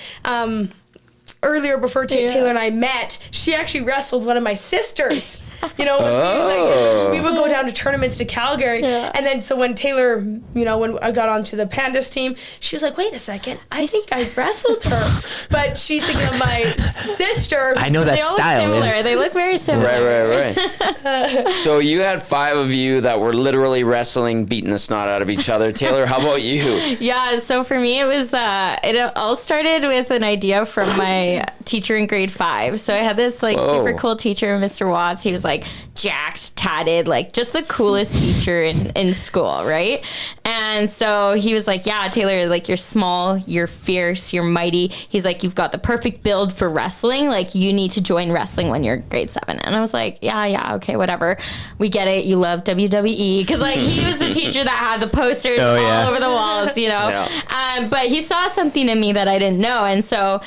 earlier before Taylor and I met, she actually wrestled one of my sisters. You know, we would go down to tournaments to Calgary, and then so when Taylor, you know, when I got onto the Pandas team, she was like, "Wait a second, I think I wrestled her," but she's thinking of my sister. I know that style. Similar. They look very similar. Right. So you had 5 of you that were literally wrestling, beating the snot out of each other. Taylor, how about you? Yeah. So for me, it was it all started with an idea from my teacher in grade 5. So I had this like super cool teacher, Mr. Watts. He was like jacked, tatted, like just the coolest teacher in school, right? And so he was like, yeah, Taylor, like you're small, you're fierce, you're mighty. He's like, you've got the perfect build for wrestling. Like you need to join wrestling when you're grade 7. And I was like, yeah, okay, whatever. We get it. You love WWE. Cause like he was the teacher that had the posters all over the walls, you know? Yeah. But he saw something in me that I didn't know. And so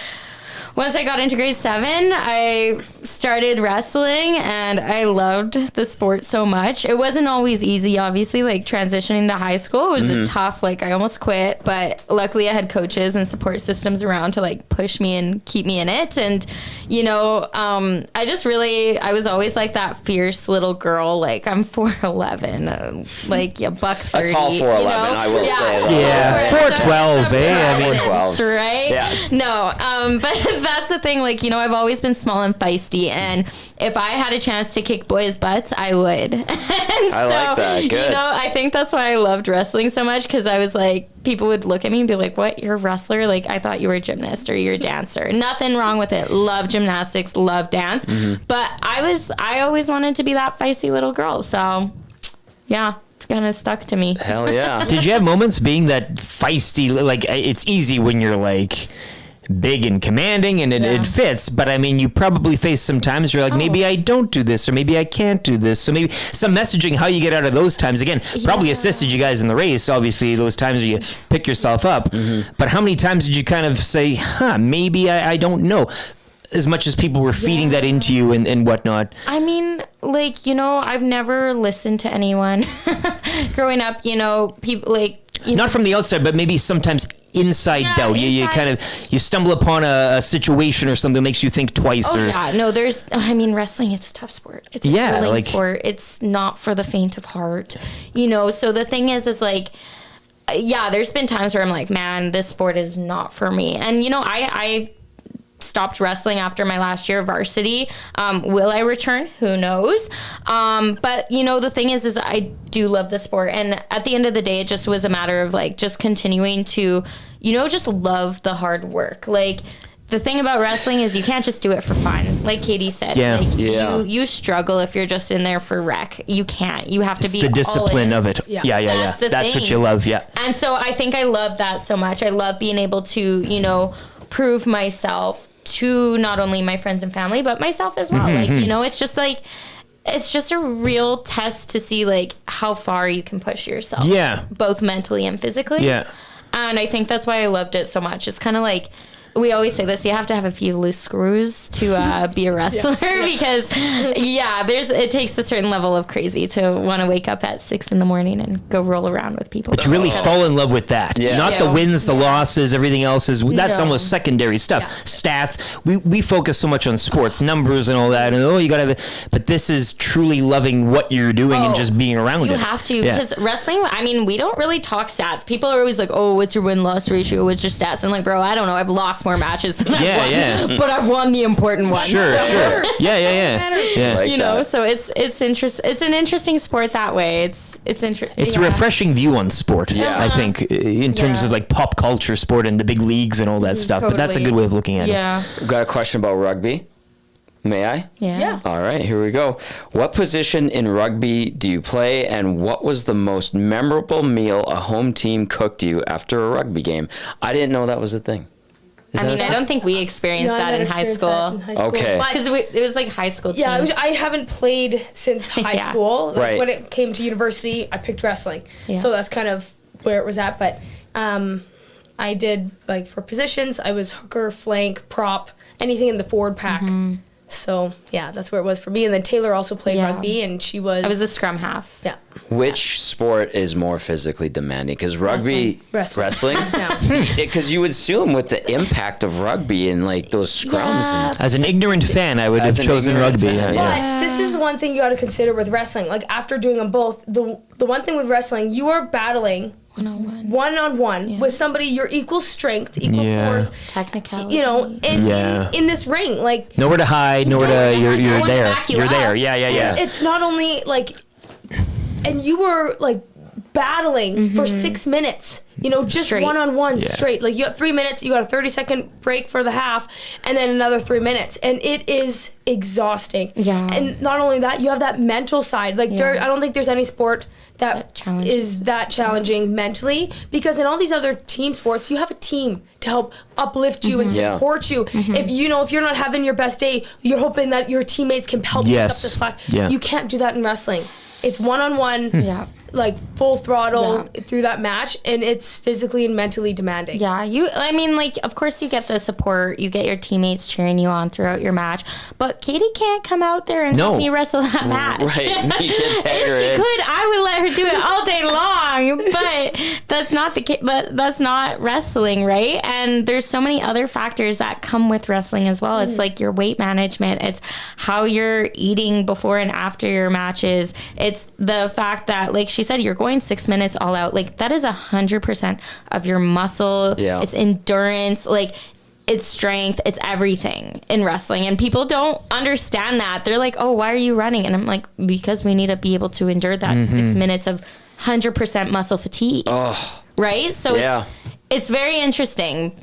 once I got into grade 7, I started wrestling and I loved the sport so much. It wasn't always easy, obviously, like transitioning to high school was a tough, like I almost quit, but luckily I had coaches and support systems around to like push me and keep me in it. And, you know, I was always like that fierce little girl. Like I'm 4'11", like a buck 30. A tall 4'11", I will say that. Yeah, 4'12", I mean, 4'12". Right? Yeah. No, but that's the thing. Like, you know, I've always been small and feisty, and if I had a chance to kick boys' butts, I would. I like that. Good. You know, I think that's why I loved wrestling so much, because I was like, people would look at me and be like, "What? You're a wrestler? Like, I thought you were a gymnast or you're a dancer." Nothing wrong with it. Love gymnastics, love dance, but I always wanted to be that feisty little girl. So, yeah. Kind of stuck to me. Hell yeah. Did you have moments being that feisty? Like, it's easy when you're like big and commanding and it fits, but I mean, you probably face some times you're like, maybe I don't do this, or maybe I can't do this. So maybe some messaging, how you get out of those times, again, probably assisted you guys in the race, obviously, those times where you pick yourself up. But how many times did you kind of say, maybe I don't know? As much as people were feeding that into you and whatnot. I mean, like, you know, I've never listened to anyone growing up, you know, people like... Not from the outside, but maybe sometimes inside doubt. You kind of, you stumble upon a situation or something that makes you think twice. Wrestling, it's a tough sport. It's a thrilling sport. It's not for the faint of heart, you know? So the thing is like, there's been times where I'm like, man, this sport is not for me. And, you know, I stopped wrestling after my last year of varsity. Will I return? Who knows? But you know, the thing is I do love the sport. And at the end of the day, it just was a matter of like, just continuing to, you know, just love the hard work. Like the thing about wrestling is you can't just do it for fun. Like Katie said, you struggle if you're just in there for rec. You can't, you have to be the discipline of it. That's what you love. Yeah. And so I think I love that so much. I love being able to, you know, prove myself to not only my friends and family, but myself as well. Like, you know, it's just like, it's just a real test to see like how far you can push yourself. Yeah. Both mentally and physically. Yeah. And I think that's why I loved it so much. It's kind of like, we always say this, you have to have a few loose screws to be a wrestler because it takes a certain level of crazy to want to wake up at 6 a.m. and go roll around with people. But you really fall in love with that. Yeah. Not the wins, the losses, everything else that's almost secondary stuff. Yeah. Stats. We focus so much on sports, numbers and all that. And you got to but this is truly loving what you're doing and just being around it. You have to, because wrestling, I mean, we don't really talk stats. People are always like, "Oh, what's your win-loss ratio? What's your stats?" I'm like, bro, I don't know. I've lost more matches than I've won, but I've won the important ones. Sure. Yeah. Like you know, that. So it's an interesting sport that way. It's interesting. It's a refreshing view on sport. Yeah. I think in terms of like pop culture sport and the big leagues and all that stuff. Totally. But that's a good way of looking at it. We've got a question about rugby. May I? Yeah. All right, here we go. What position in rugby do you play, and what was the most memorable meal a home team cooked you after a rugby game? I didn't know that was a thing. I don't think we experienced that in high school. Okay. Because it was like high school teams. Yeah, I haven't played since high school. Like, when it came to university, I picked wrestling. Yeah. So that's kind of where it was at. But I did, like, for positions, I was hooker, flank, prop, anything in the forward pack. Mm-hmm. So, that's where it was for me. And then Taylor also played rugby, and she was... I was a scrum half. Yeah. Which sport is more physically demanding? Because rugby... Wrestling? Because you would assume with the impact of rugby and, like, those scrums... And, as an ignorant fan, I would have chosen rugby. But this is the one thing you got to consider with wrestling. Like, after doing them both, the one thing with wrestling, you are battling... One-on-one with somebody your equal strength, equal force, technicality. You know, in this ring, like nowhere to hide, nowhere to you're there. You're there. Yeah. It's not only like, and you were like battling for 6 minutes. You know, just straight. One-on-one straight. Like you have 3 minutes, you got a 30-second break for the half, and then another 3 minutes, and it is exhausting. Yeah. And not only that, you have that mental side. Like I don't think there's any sport that is that challenging mentally, because in all these other team sports, you have a team to help uplift you and support you. If you're not having your best day, you're hoping that your teammates can help pick up the slack. You can't do that in wrestling. It's one-on-one. like full throttle through that match, and it's physically and mentally demanding. Yeah, I mean, like, of course you get the support, you get your teammates cheering you on throughout your match, but Katie can't come out there and help me wrestle that match. Right, you can tag her If she in. could, I would let her do it all day long, but that's not the case. But that's not wrestling, right? And there's so many other factors that come with wrestling as well. It's like your weight management, it's how you're eating before and after your matches, it's the fact that, like she said, you're going 6 minutes all out. Like, that is 100% of your muscle. Yeah. It's endurance. Like, it's strength. It's everything in wrestling. And people don't understand that. They're like, oh, why are you running? And I'm like, because we need to be able to endure that 6 minutes of 100% muscle fatigue. Oh. Right? So it's very interesting.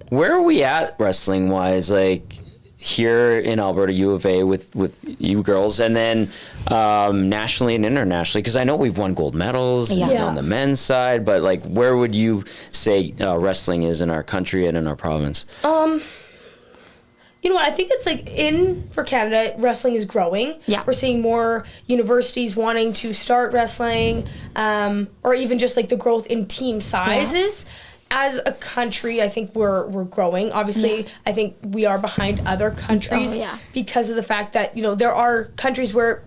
Where are we at wrestling wise? Like, here in Alberta, U of A with you girls, and then nationally and internationally, because I know we've won gold medals on the men's side, but like, where would you say wrestling is in our country and in our province? You know what? I think it's like for Canada, wrestling is growing. Yeah. We're seeing more universities wanting to start wrestling, or even just like the growth in team sizes. Yeah. As a country, I think we're growing. Obviously, I think we are behind other countries because of the fact that, you know, there are countries where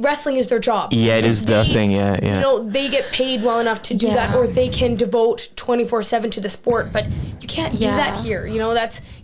wrestling is their job. Yeah, it is the thing, yeah. You know, they get paid well enough to do that, or they can devote 24/7 to the sport, but you can't do that here. You know,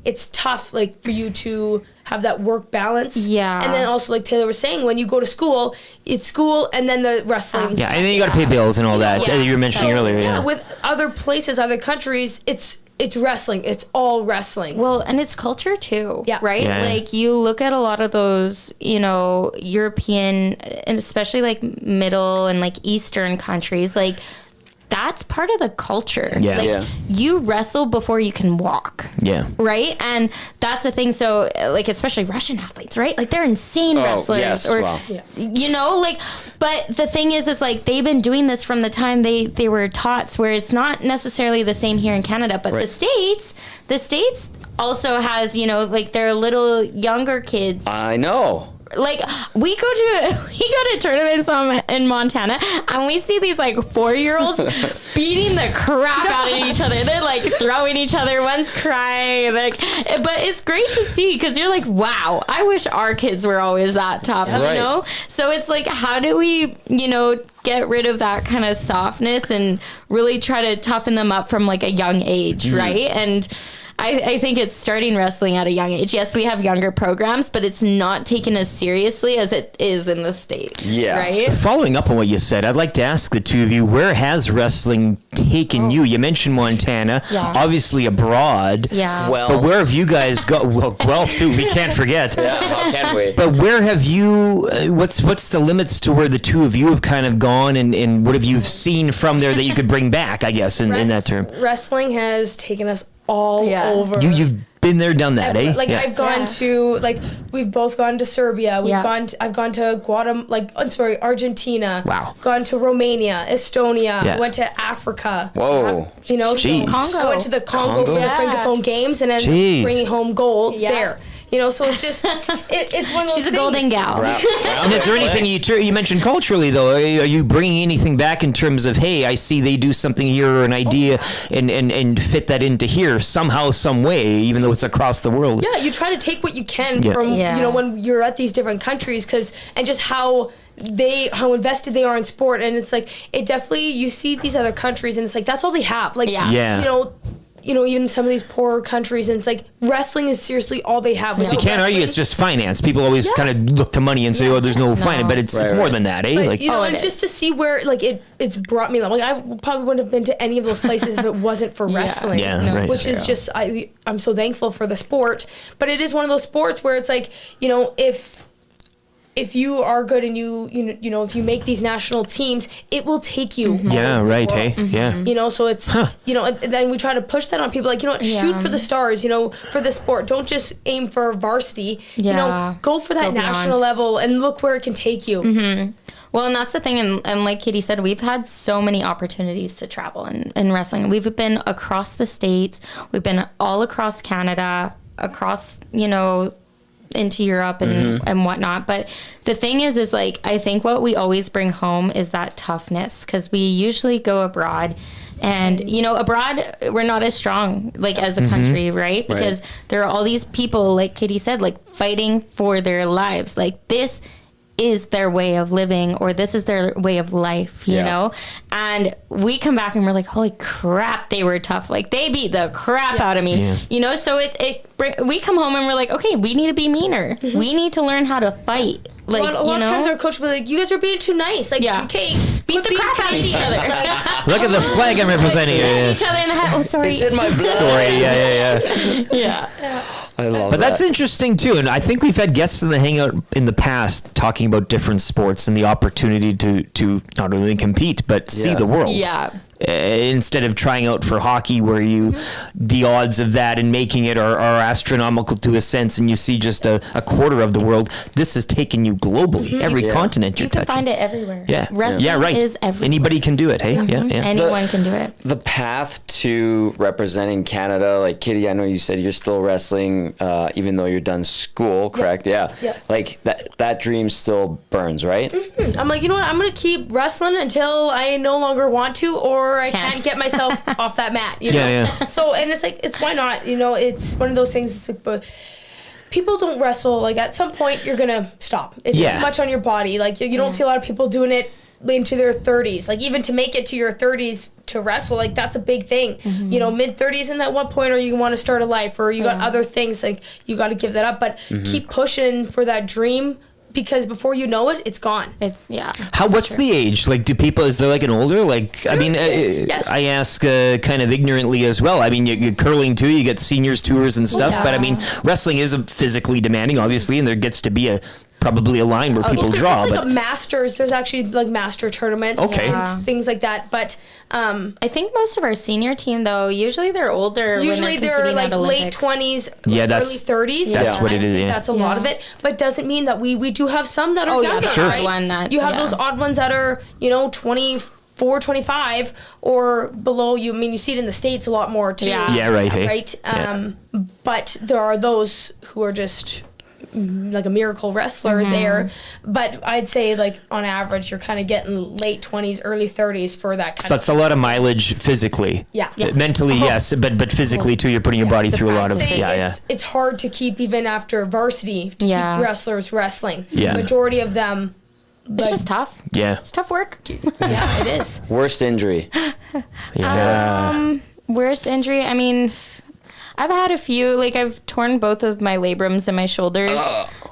it's tough, like, for you to have that work balance. Yeah. And then also, like Taylor was saying, when you go to school, it's school and then the wrestling. Yeah, and then you got to pay bills and all that that you were mentioning earlier. Yeah. With other places, other countries, it's wrestling. It's all wrestling. Well, and it's culture too, yeah. right? Yeah. Like, you look at a lot of those, you know, European and especially like middle and like Eastern countries, like, that's part of the culture. Yeah. Like, you wrestle before you can walk. Yeah. Right? And that's the thing. So, like, especially Russian athletes, right? Like, they're insane wrestlers. Yes, you know, like, but the thing is like, they've been doing this from the time they were taught, where it's not necessarily the same here in Canada. But the States also has, you know, like, their little younger kids. I know. Like, we go to tournaments in Montana, and we see these like 4-year-olds beating the crap out of each other. They're like throwing each other. One's crying. Like, but it's great to see, because you're like, wow, I wish our kids were always that tough. You know? So it's like, how do we, you know, get rid of that kind of softness and really try to toughen them up from like a young age, right? And I think it's starting wrestling at a young age. Yes, we have younger programs, but it's not taken as seriously as it is in the States. Yeah. Right? Following up on what you said, I'd like to ask the two of you, where has wrestling taken you? You mentioned Montana, obviously abroad. Yeah. Well, but where have you guys got? Well, Guelph too, we can't forget. How can we? But where have you, what's the limits to where the two of you have kind of gone, and what have you seen from there that you could bring back, I guess, in that term? Wrestling has taken us all over. You've been there, done that, eh? Like, I've gone to, like, we've both gone to Serbia. I've gone to Argentina. Wow. Gone to Romania, Estonia. Went to Africa. Whoa. You know, so Congo. I went to the Congo for the Francophone Games, and then bringing home gold there. You know, so it's just, it's one of those She's a things. golden gal. And is there anything you mentioned culturally, though? Are you bringing anything back in terms of, hey, I see they do something here, or an idea, and fit that into here somehow, some way, even though it's across the world? Yeah, you try to take what you can from, you know, when you're at these different countries, and just how invested they are in sport. And it's like, it definitely, you see these other countries, and it's like, that's all they have. Like, you know, even some of these poorer countries, and it's like, wrestling is seriously all they have. So you can't argue it's just finance. People always kind of look to money and say, oh, there's no finance, but it's more than that, eh? But, like, you know, and just to see where, like, it's brought me, like, I probably wouldn't have been to any of those places if it wasn't for wrestling. Which is just, I'm so thankful for the sport. But it is one of those sports where it's like, you know, if you are good and you know, if you make these national teams, it will take you. Yeah, right, hey? Yeah. You know, so it's, you know, and then we try to push that on people, like, you know what, shoot for the stars, you know, for the sport. Don't just aim for varsity. You know, go for that national level and look where it can take you. Well, and that's the thing, and like Katie said, we've had so many opportunities to travel in wrestling. We've been across the States, we've been all across Canada, across, you know, into Europe and whatnot. But the thing is like, I think what we always bring home is that toughness, because we usually go abroad. And, you know, abroad, we're not as strong, like, as a country, right? Because there are all these people, like Katie said, like, fighting for their lives. Like, this is their way of living, or this is their way of life, you know? And we come back and we're like, holy crap, they were tough. Like, they beat the crap out of me, you know? So we come home and we're like, okay, we need to be meaner. We need to learn how to fight. Like, a lot of times our coach will be like, you guys are being too nice. Like, okay, beat the crap out of each other. Look at the flag I'm representing. Each other in the head. Oh, sorry. It's in my blood. Sorry, Yeah. I love But that's interesting too, and I think we've had guests in the Hangout in the past talking about different sports and the opportunity to not only compete but see the world. Yeah. Instead of trying out for hockey, where the odds of that and making it are astronomical to a sense, and you see just a quarter of the world. This has taken you globally, every continent you're touching. You can find it everywhere. Yeah, Wrestling right. is everywhere. Anybody can do it. Hey, Anyone can do it. The path to representing Canada, like Katie, I know you said you're still wrestling, even though you're done school, correct? Yeah. Like that dream still burns, right? I'm like, you know what? I'm gonna keep wrestling until I no longer want to, or I can't get myself off that mat. You know? So, and it's like, why not? You know, it's one of those things. It's like, but people don't wrestle. Like, at some point, you're gonna stop. It's too much on your body. Like, you don't see a lot of people doing it into their 30s. Like, even to make it to your 30s to wrestle, like, that's a big thing. You know, mid 30s, and at what point are you want to start a life, or you got other things, like, you got to give that up, but keep pushing for that dream, because before you know it, it's gone. What's the age? Like, do people, is there like an older, like, I mean, yes. I ask kind of ignorantly as well. I mean, you curling too, you get seniors tours and stuff, but I mean, wrestling is physically demanding, obviously, and there gets to be probably a line where people draw. There's like a masters. There's actually like master tournaments and things like that. But I think most of our senior team, though, usually they're older. Usually they're like late 20s, early 30s. That's what it is. That's a lot of it. But it doesn't mean that we do have some that are younger, right? You have those odd ones that are, 24, 25 or below. I mean, you see it in the States a lot more too. Right. But there are those who are just like a miracle wrestler there, but I'd say, like, on average you're kind of getting late 20s, early 30s for that kind so that's a lot of mileage physically. Mentally, yes, but physically too, you're putting your body through a lot of it's hard to keep, even after varsity, to keep wrestlers wrestling. Majority of them, it's just tough. It's tough work. It is. Worst injury. Worst injury, I mean, I've had a few. Like, I've torn both of my labrums and my shoulders.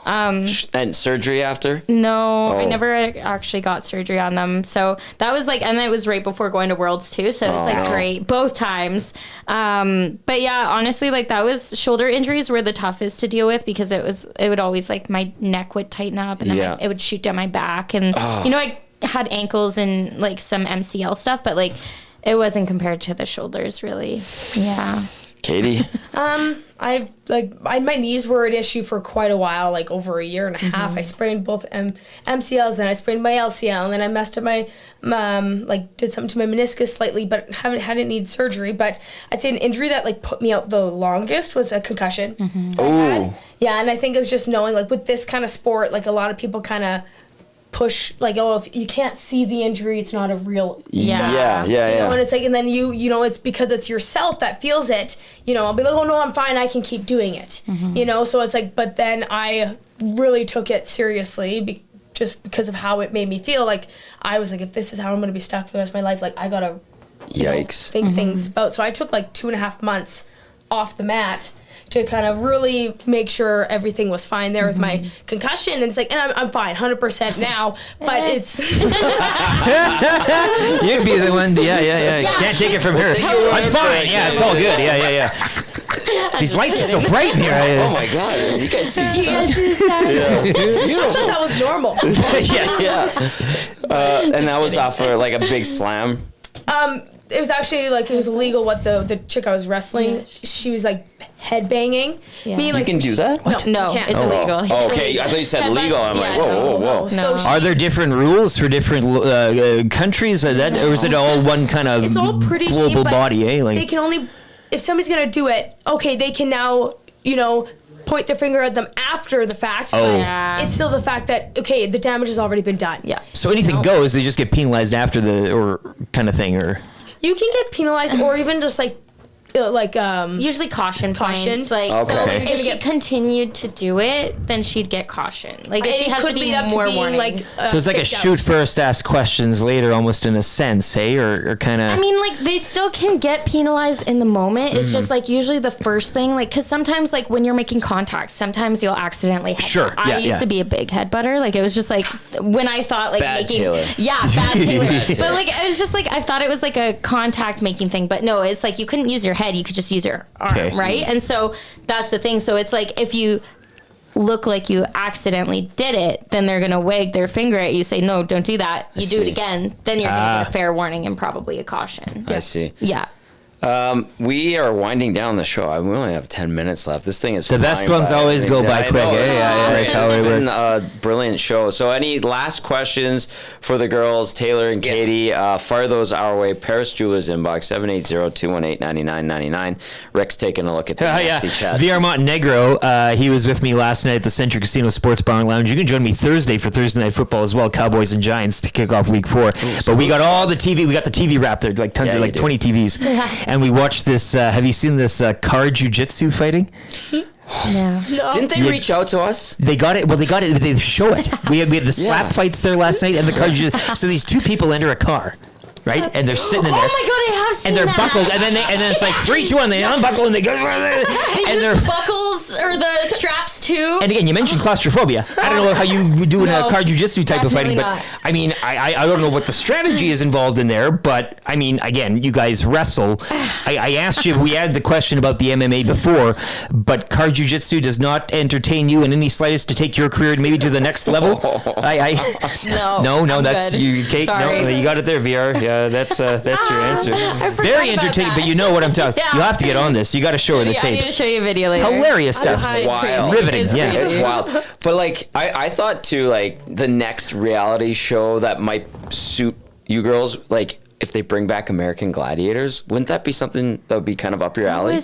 And surgery after? No, I never actually got surgery on them. So that was like, and it was right before going to Worlds too. So it's like great both times. But yeah, honestly, like, that was, shoulder injuries were the toughest to deal with, because it would always, like, my neck would tighten up, and then it would shoot down my back. And, I had ankles and, like, some MCL stuff, but, like, it wasn't compared to the shoulders, really. Yeah. Katie? My knees were an issue for quite a while, like over a year and a half. I sprained both MCLs, then I sprained my LCL, and then I messed up my, did something to my meniscus slightly, but hadn't needed surgery. But I'd say an injury that, like, put me out the longest was a concussion. Yeah, and I think it was just knowing, like, with this kind of sport, like, a lot of people kind of push, like, if you can't see the injury, it's not a real and it's like, and then it's because it's yourself that feels it. I'll be like, oh no, I'm fine, I can keep doing it. So it's like, but then I really took it seriously just because of how it made me feel. Like, I was like, if this is how I'm going to be stuck for the rest of my life, like, I gotta think things about. So I took like 2.5 months off the mat to kind of really make sure everything was fine there with my concussion. And it's like, and I'm fine, 100% now, but it's... You'd be the one, can't take it from her. I'm fine, it's all good, These lights are so bright in here. Oh my God, you guys see stuff. I thought that was normal. And that was off for, like, a big slam? It was actually, like, it was illegal what the chick I was wrestling, she was, like, headbanging me. Like, you can do that? What? No, it's illegal. Okay, I thought you said legal. I'm like, whoa. No. Are there different rules for different countries? Or is it all one kind of it's all pretty global body, eh? Like, they can only, if somebody's going to do it, okay, they can now, point their finger at them after the fact. But it's still the fact that, okay, the damage has already been done. Yeah. So anything goes, they just get penalized after or kind of thing, or... You can get penalized or even just usually caution points. Like, so if she continued to do it, then she'd get caution. Like, if she has to be more warnings. So it's like a shoot first, ask questions later, almost in a sense, hey, or kind of. I mean, like, they still can get penalized in the moment. It's just like usually the first thing, like, because sometimes, like, when you're making contact, sometimes you'll accidentally headbutt. Sure. I used to be a big headbutter. Like, it was just like when I thought like bad making Taylor. bad Taylor. But like it was just like I thought it was like a contact making thing, but no, it's like you couldn't use your head. You could just use your arm, right? And so that's the thing. So it's like if you look like you accidentally did it, then they're gonna wag their finger at you, say no, don't do that. You do it again, then you're gonna get a fair warning and probably a caution. I see. Yeah. We are winding down the show. We only have 10 minutes left. This thing is the best ones always go by quick. That's how it works. A brilliant show. So, any last questions for the girls, Taylor and Katie? Fire those our way. Paris Jewelers inbox 780-218-9999. Rick's taking a look at the nasty chat. VR Montenegro. He was with me last night at the Century Casino Sports Bar and Lounge. You can join me Thursday for Thursday Night Football as well. Cowboys and Giants to kick off Week 4. But we got all the TV. We got the TV wrap there, like tons of 20 TVs. And we watched this. Have you seen this car jiu-jitsu fighting? No. Didn't they reach out to us? They got it. Well, they got it. They show it. We had the slap fights there last night, and the car jiu-jitsu. So these two people enter a car, right? And they're sitting in there. Oh my god, I have seen and they're that. buckled, and then it's like 3, 2, 1. They unbuckle and they go. And they're buckles or the straps too. And again, you mentioned claustrophobia. I don't know how you would do in a car jiu-jitsu type of fighting, not. but I mean, I don't know what the strategy is involved in there, but I mean, again, you guys wrestle. I asked you, we had the question about the MMA before, but car jiu-jitsu does not entertain you in any slightest to take your career maybe to the next level? No, that's good. you, Kate. Sorry. No, you got it there, VR. Yeah, that's your answer. Very entertaining, but you know what I'm talking. You have to get on this. You got to show her the I need tapes. to show you a video later. Hilarious stuff. Wild. Riveting. It's wild. But like, I thought too, like the next reality show that might suit you girls, like if they bring back American Gladiators, wouldn't that be something that would be kind of up your alley?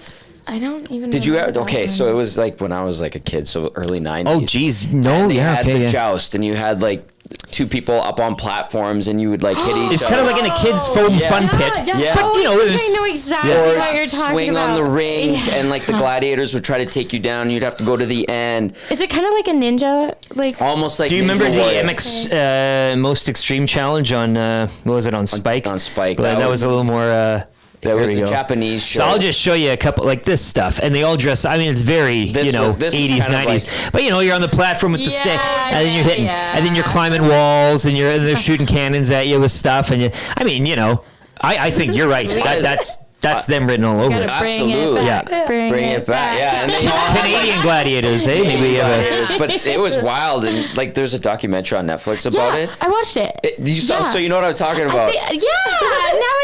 I don't even. Did you ever? Okay, so it was like when I was like a kid, so early 90s. Oh, geez. No, They had the yeah. joust, and you had like two people up on platforms, and you would like hit each other. It's kind of like in a kid's foam fun pit. Yeah. But, you know, it was... I know exactly Or what you're talking swing about. on the rings, and like the gladiators would try to take you down, and you'd have to go to the end. Is it kind of like a ninja? Like Almost like Do you Ninja remember Warrior. the MX Most Extreme Challenge on, what was it, on Spike? On Spike. That was a little more... That was There we a go. Japanese show. So I'll just show you a couple, like this stuff, and they all dress. I mean, it's very, This was 80s, kind of 90s. But you're on the platform with the stick, and then you're hitting, yeah. and then you're climbing walls, and they're shooting cannons at you with stuff, and I think you're right. That's them written all over it. Absolutely. Bring it back. Yeah. And they all had, Canadian gladiators, eh? Maybe we have a. but it was wild, and like there's a documentary on Netflix about it. I watched it. You saw, so you know what I'm talking about. Now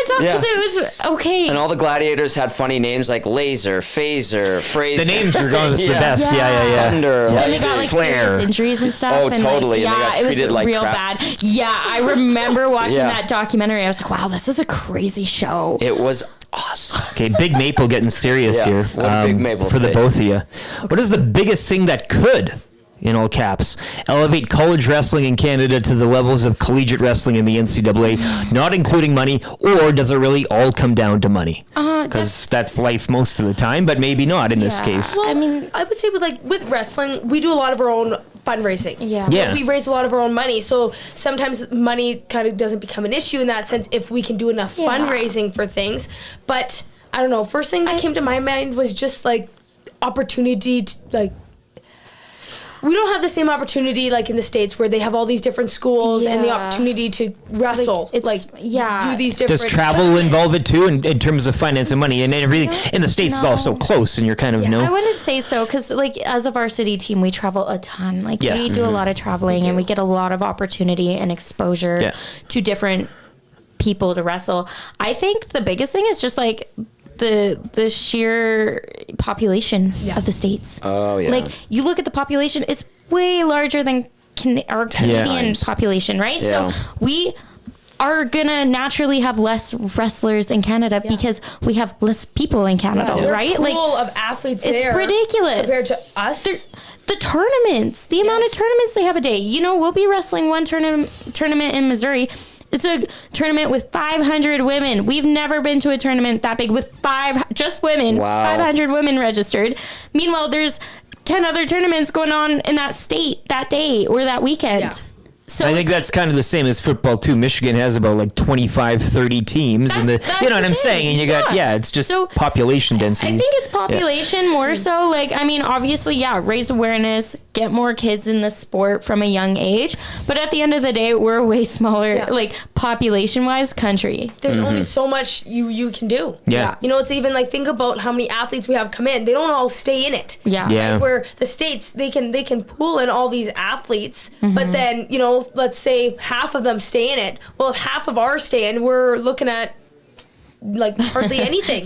it's up because it was okay. And all the gladiators had funny names like Laser, Phaser, Fraser. The names were going the best. Yeah. Thunder, And they got like serious injuries and stuff. Oh, and, totally. Like, And they got treated it was like real crap. bad. Yeah, I remember watching that documentary. I was like, wow, this is a crazy show. It was awesome. Okay, Big Maple getting serious here. What did Big Maple for the say? both of you. What is the biggest thing that could, in all caps, elevate college wrestling in Canada to the levels of collegiate wrestling in the NCAA, not including money, or does it really all come down to money? Because that's life most of the time, but maybe not in this case. Well, I mean, I would say with wrestling, we do a lot of our own fundraising. Yeah. We raise a lot of our own money, so sometimes money kind of doesn't become an issue in that sense if we can do enough fundraising for things. But I don't know. First thing that came to my mind was just like opportunity to like. We don't have the same opportunity like in the States where they have all these different schools and the opportunity to wrestle, do these different... Does travel involve it too in terms of finance and money and everything? In the States, it's all so close and you're kind of, I wouldn't say so because like as a varsity team, we travel a ton. Like we do a lot of traveling and we get a lot of opportunity and exposure to different people to wrestle. I think the biggest thing is just like the sheer population of the States. Oh, yeah. Like, you look at the population, it's way larger than our Canadian population, right? Yeah. So we are gonna naturally have less wrestlers in Canada because we have less people in Canada, right? Pool of athletes it's there ridiculous compared to us. The tournaments, the amount of tournaments they have a day. You know, we'll be wrestling one tournament in Missouri. It's a tournament with 500 women. We've never been to a tournament that big with just women. Wow. 500 women registered. Meanwhile, there's 10 other tournaments going on in that state that day or that weekend. Yeah. So I think that's kind of the same as football too. Michigan has about like 25, 30 teams, and you know what I'm saying. And you got it's just population density. I think it's population more so. Like, I mean, obviously, raise awareness, get more kids in the sport from a young age. But at the end of the day, we're a way smaller, like population-wise, country. There's only so much you can do. Yeah. You know, it's even like think about how many athletes we have come in. They don't all stay in it. Yeah. Right? Where the states they can pool in all these athletes, but then let's say half of them stay in it. Well, if half of ours stay in, we're looking at like hardly anything.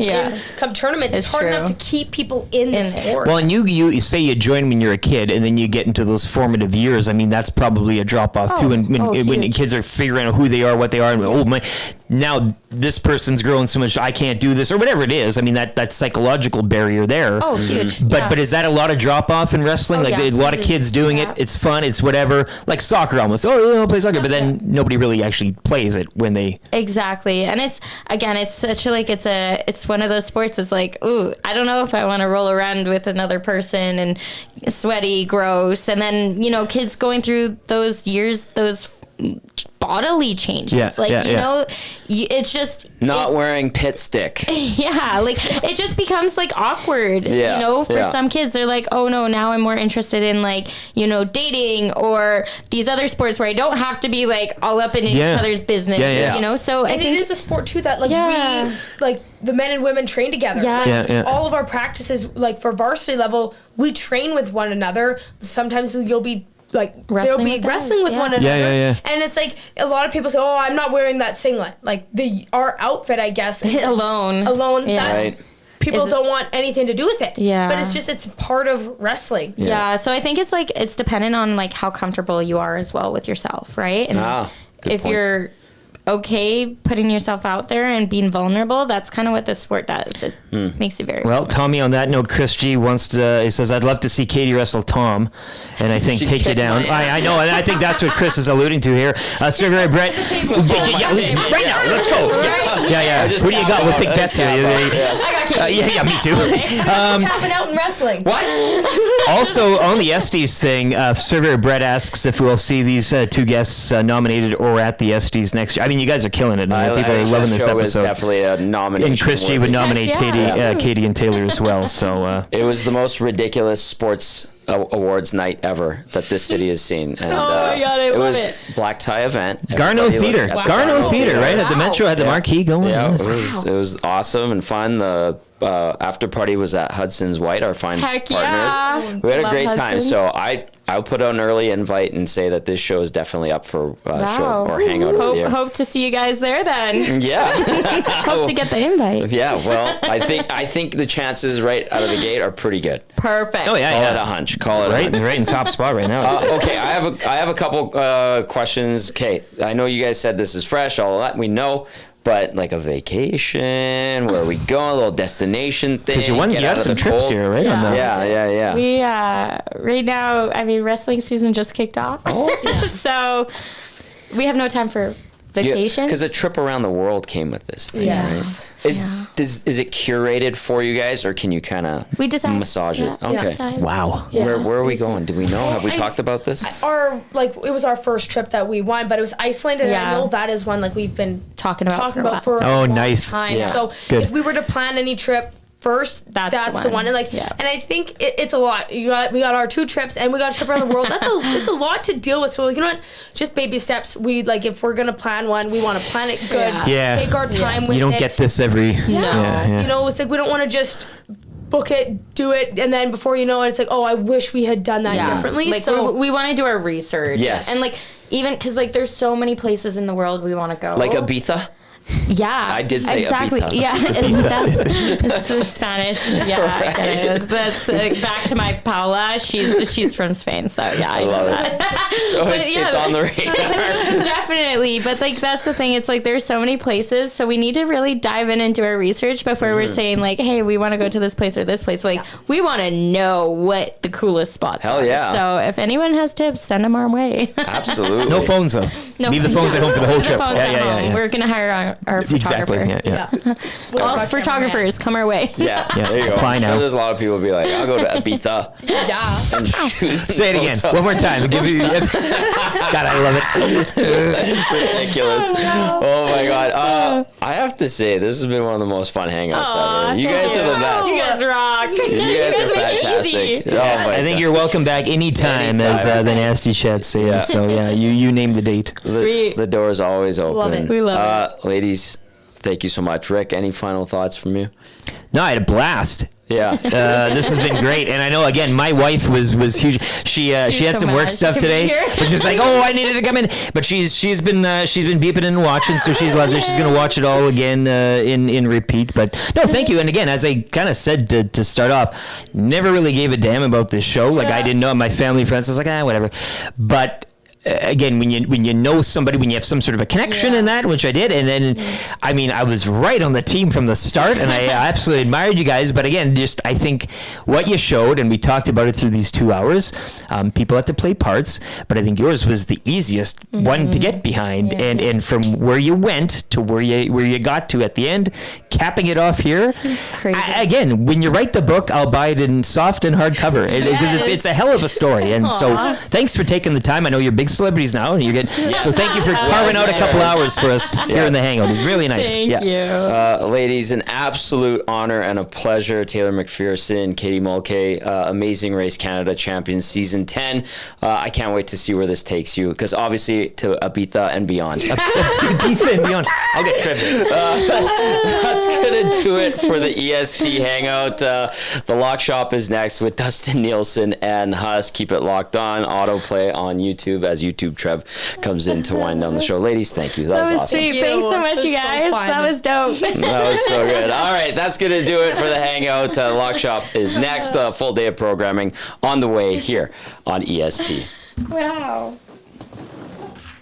Come tournaments, it's hard enough to keep people in the sport. Well, and you say you join when you're a kid, and then you get into those formative years. I mean, that's probably a drop off too. And when kids are figuring out who they are, what they are, and now this person's growing so much, I can't do this or whatever it is. I mean, that psychological barrier there. Oh, huge. But is that a lot of drop off in wrestling? A lot of kids doing it. It's fun. It's whatever. Like soccer almost. Oh, I'll play soccer. But then nobody really actually plays it when they. Exactly. And it's such it's one of those sports. It's like, ooh, I don't know if I want to roll around with another person and sweaty, gross. And then, kids going through those years, those bodily changes. It's just not wearing pit stick. It just becomes like awkward. For some kids, they're like, oh no, now I'm more interested in like dating or these other sports where I don't have to be like all up in each other's business. So I think it is a sport too that we like the men and women train together. All of our practices, like for varsity level, we train with one another. Sometimes you'll be like they'll be wrestling with one another, and it's like a lot of people say, "Oh, I'm not wearing that singlet." Like our outfit, I guess, alone. That people don't want anything to do with it. But it's part of wrestling. So I think it's dependent on like how comfortable you are as well with yourself, right? And if you're okay putting yourself out there and being vulnerable, that's kind of what this sport does. It makes you very well. Tommy, on that note, Chris G he says, I'd love to see Katie wrestle Tom, and I think take you down. I know, and I think that's what Chris is alluding to here. Survey Brett, right now, let's go. Who do you got? We'll take bets here. Me too. What's happening out in wrestling? What? Also, on the Estes thing, Surveyor Brett asks if we'll see these two guests nominated or at the Estes next year. I mean, you guys are killing it. People are loving this episode. Is definitely a nomination. And Chris G would nominate Katie and Taylor as well. So it was the most ridiculous sports awards night ever that this city has seen. And, my God, I love it. Black tie event. Garneau Theater. Garneau Theater, right? At the Metro, had the marquee going. Yeah, it was awesome and fun. The after party was at Hudson's White, our fine partners. Yeah. We had a great time. So I'll put out an early invite and say that this show is definitely up for show or hangout of the year. Hope to see you guys there then. Yeah. Hope to get the invite. Yeah, well, I think the chances right out of the gate are pretty good. Perfect. Oh yeah, Call it a hunch. Call it right in top spot right now. Okay, I have a couple questions. Okay, I know you guys said this is fresh. All that we know. But like a vacation, where we go, a little destination thing. Because you had some trips here, right? Yeah. We right now, I mean, wrestling season just kicked off. So we have no time for vacations. Because a trip around the world came with this thing. Yes. Right? Is it curated for you guys, or can you kind of massage it? Okay. Wow. Yeah. Where are we going? Do we know? Have we talked about this? It was our first trip that we won, but it was Iceland, and I know that is one like we've been talking about for a long time. Yeah. So if we were to plan any trip first, that's the one. And and I think it's a lot. We got our 2 trips, and we got a trip around the world. It's a lot to deal with. So you know what? Just baby steps. We if we're gonna plan one, we want to plan it good. Yeah. Take our time with it. You don't get this every. No. You know, it's like we don't want to just book it, do it, and then before you know it, it's like, oh, I wish we had done that differently. Like, so we want to do our research. Yes. And even because there's so many places in the world we want to go. Like Ibiza. Yeah, I did say exactly. Ibiza. Yeah, it's the Spanish. Yeah, right. I get it. That's back to my Paula. She's from Spain, so yeah, I love that. So it's on the radar. Definitely, but like that's the thing. It's like there's so many places, so we need to really dive into our research before we're saying like, hey, we want to go to this place or this place. Like we want to know what the coolest spots are. Hell yeah! So if anyone has tips, send them our way. Absolutely. No phones though. Leave the phones at home for the whole trip. Yeah. We're gonna hire our photographer. Exactly. Yeah. All photographers come our way. Yeah. There you go. Apply now. So there's a lot of people who be like, I'll go to Ibiza. Yeah. And Say it again. One more time. God, I love it. It's ridiculous. Oh my God. I have to say, this has been one of the most fun hangouts ever. You guys are the best. You guys rock. You guys are fantastic. Oh my I think you're welcome back anytime as the Nasty Chat say. Yeah. So yeah, you name the date. Sweet. The door is always open. Love it. We love it. Ladies, thank you so much. Rick, any final thoughts from you? No, I had a blast. Yeah. This has been great, and I know again my wife was huge. She had so some work mad stuff she couldn't today, be here. but she's like, oh, I needed to come in. But she's been beeping and watching, so she's loved it. She's gonna watch it all again in repeat. But no, thank you. And again, as I kind of said to start off, never really gave a damn about this show. Like I didn't know my family friends. I was like, whatever. But again, when you know somebody, when you have some sort of a connection in that, which I did, and then I mean I was right on the team from the start, and I absolutely admired you guys. But again, just I think what you showed, and we talked about it through these 2 hours. People had to play parts, but I think yours was the easiest one to get behind, and from where you went to where you got to at the end, capping it off here. Crazy. Again, when you write the book, I'll buy it in soft and hardcover because it's a hell of a story. And so thanks for taking the time. I know you're big celebrities now, and you get so thank you for carving out a couple hours for us here in the Hangout. It's really nice. Thank you. Ladies, an absolute honor and a pleasure. Taylor McPherson, Katie Mulkay, Amazing Race Canada Champions Season 10. I can't wait to see where this takes you, because obviously to Ibiza and beyond. Ibiza and beyond. I'll get trivia. That's gonna do it for the EST Hangout. The Lock Shop is next with Dustin Nielsen and Huss. Keep it locked on. Autoplay on YouTube as YouTube Trev comes in to wind down the show. Ladies, thank you. That was awesome. Sweet. Thanks so much, you guys. That was dope. That was so good. All right, that's going to do it for the Hangout. Lock Shop is next. Full day of programming on the way here on EST. Wow.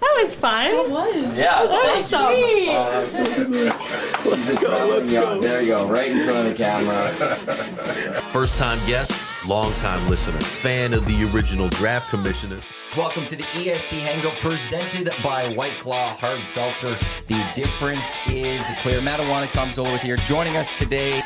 That was fun. It was. Yeah. That was sweet. Oh, that was so good. Let's go. There you go, right in front of the camera. First-time guest, long-time listener, fan of the original draft commissioner. Welcome to the EST Hangout presented by White Claw Hard Seltzer. The difference is clear. Matawana Tom Zola with here joining us today.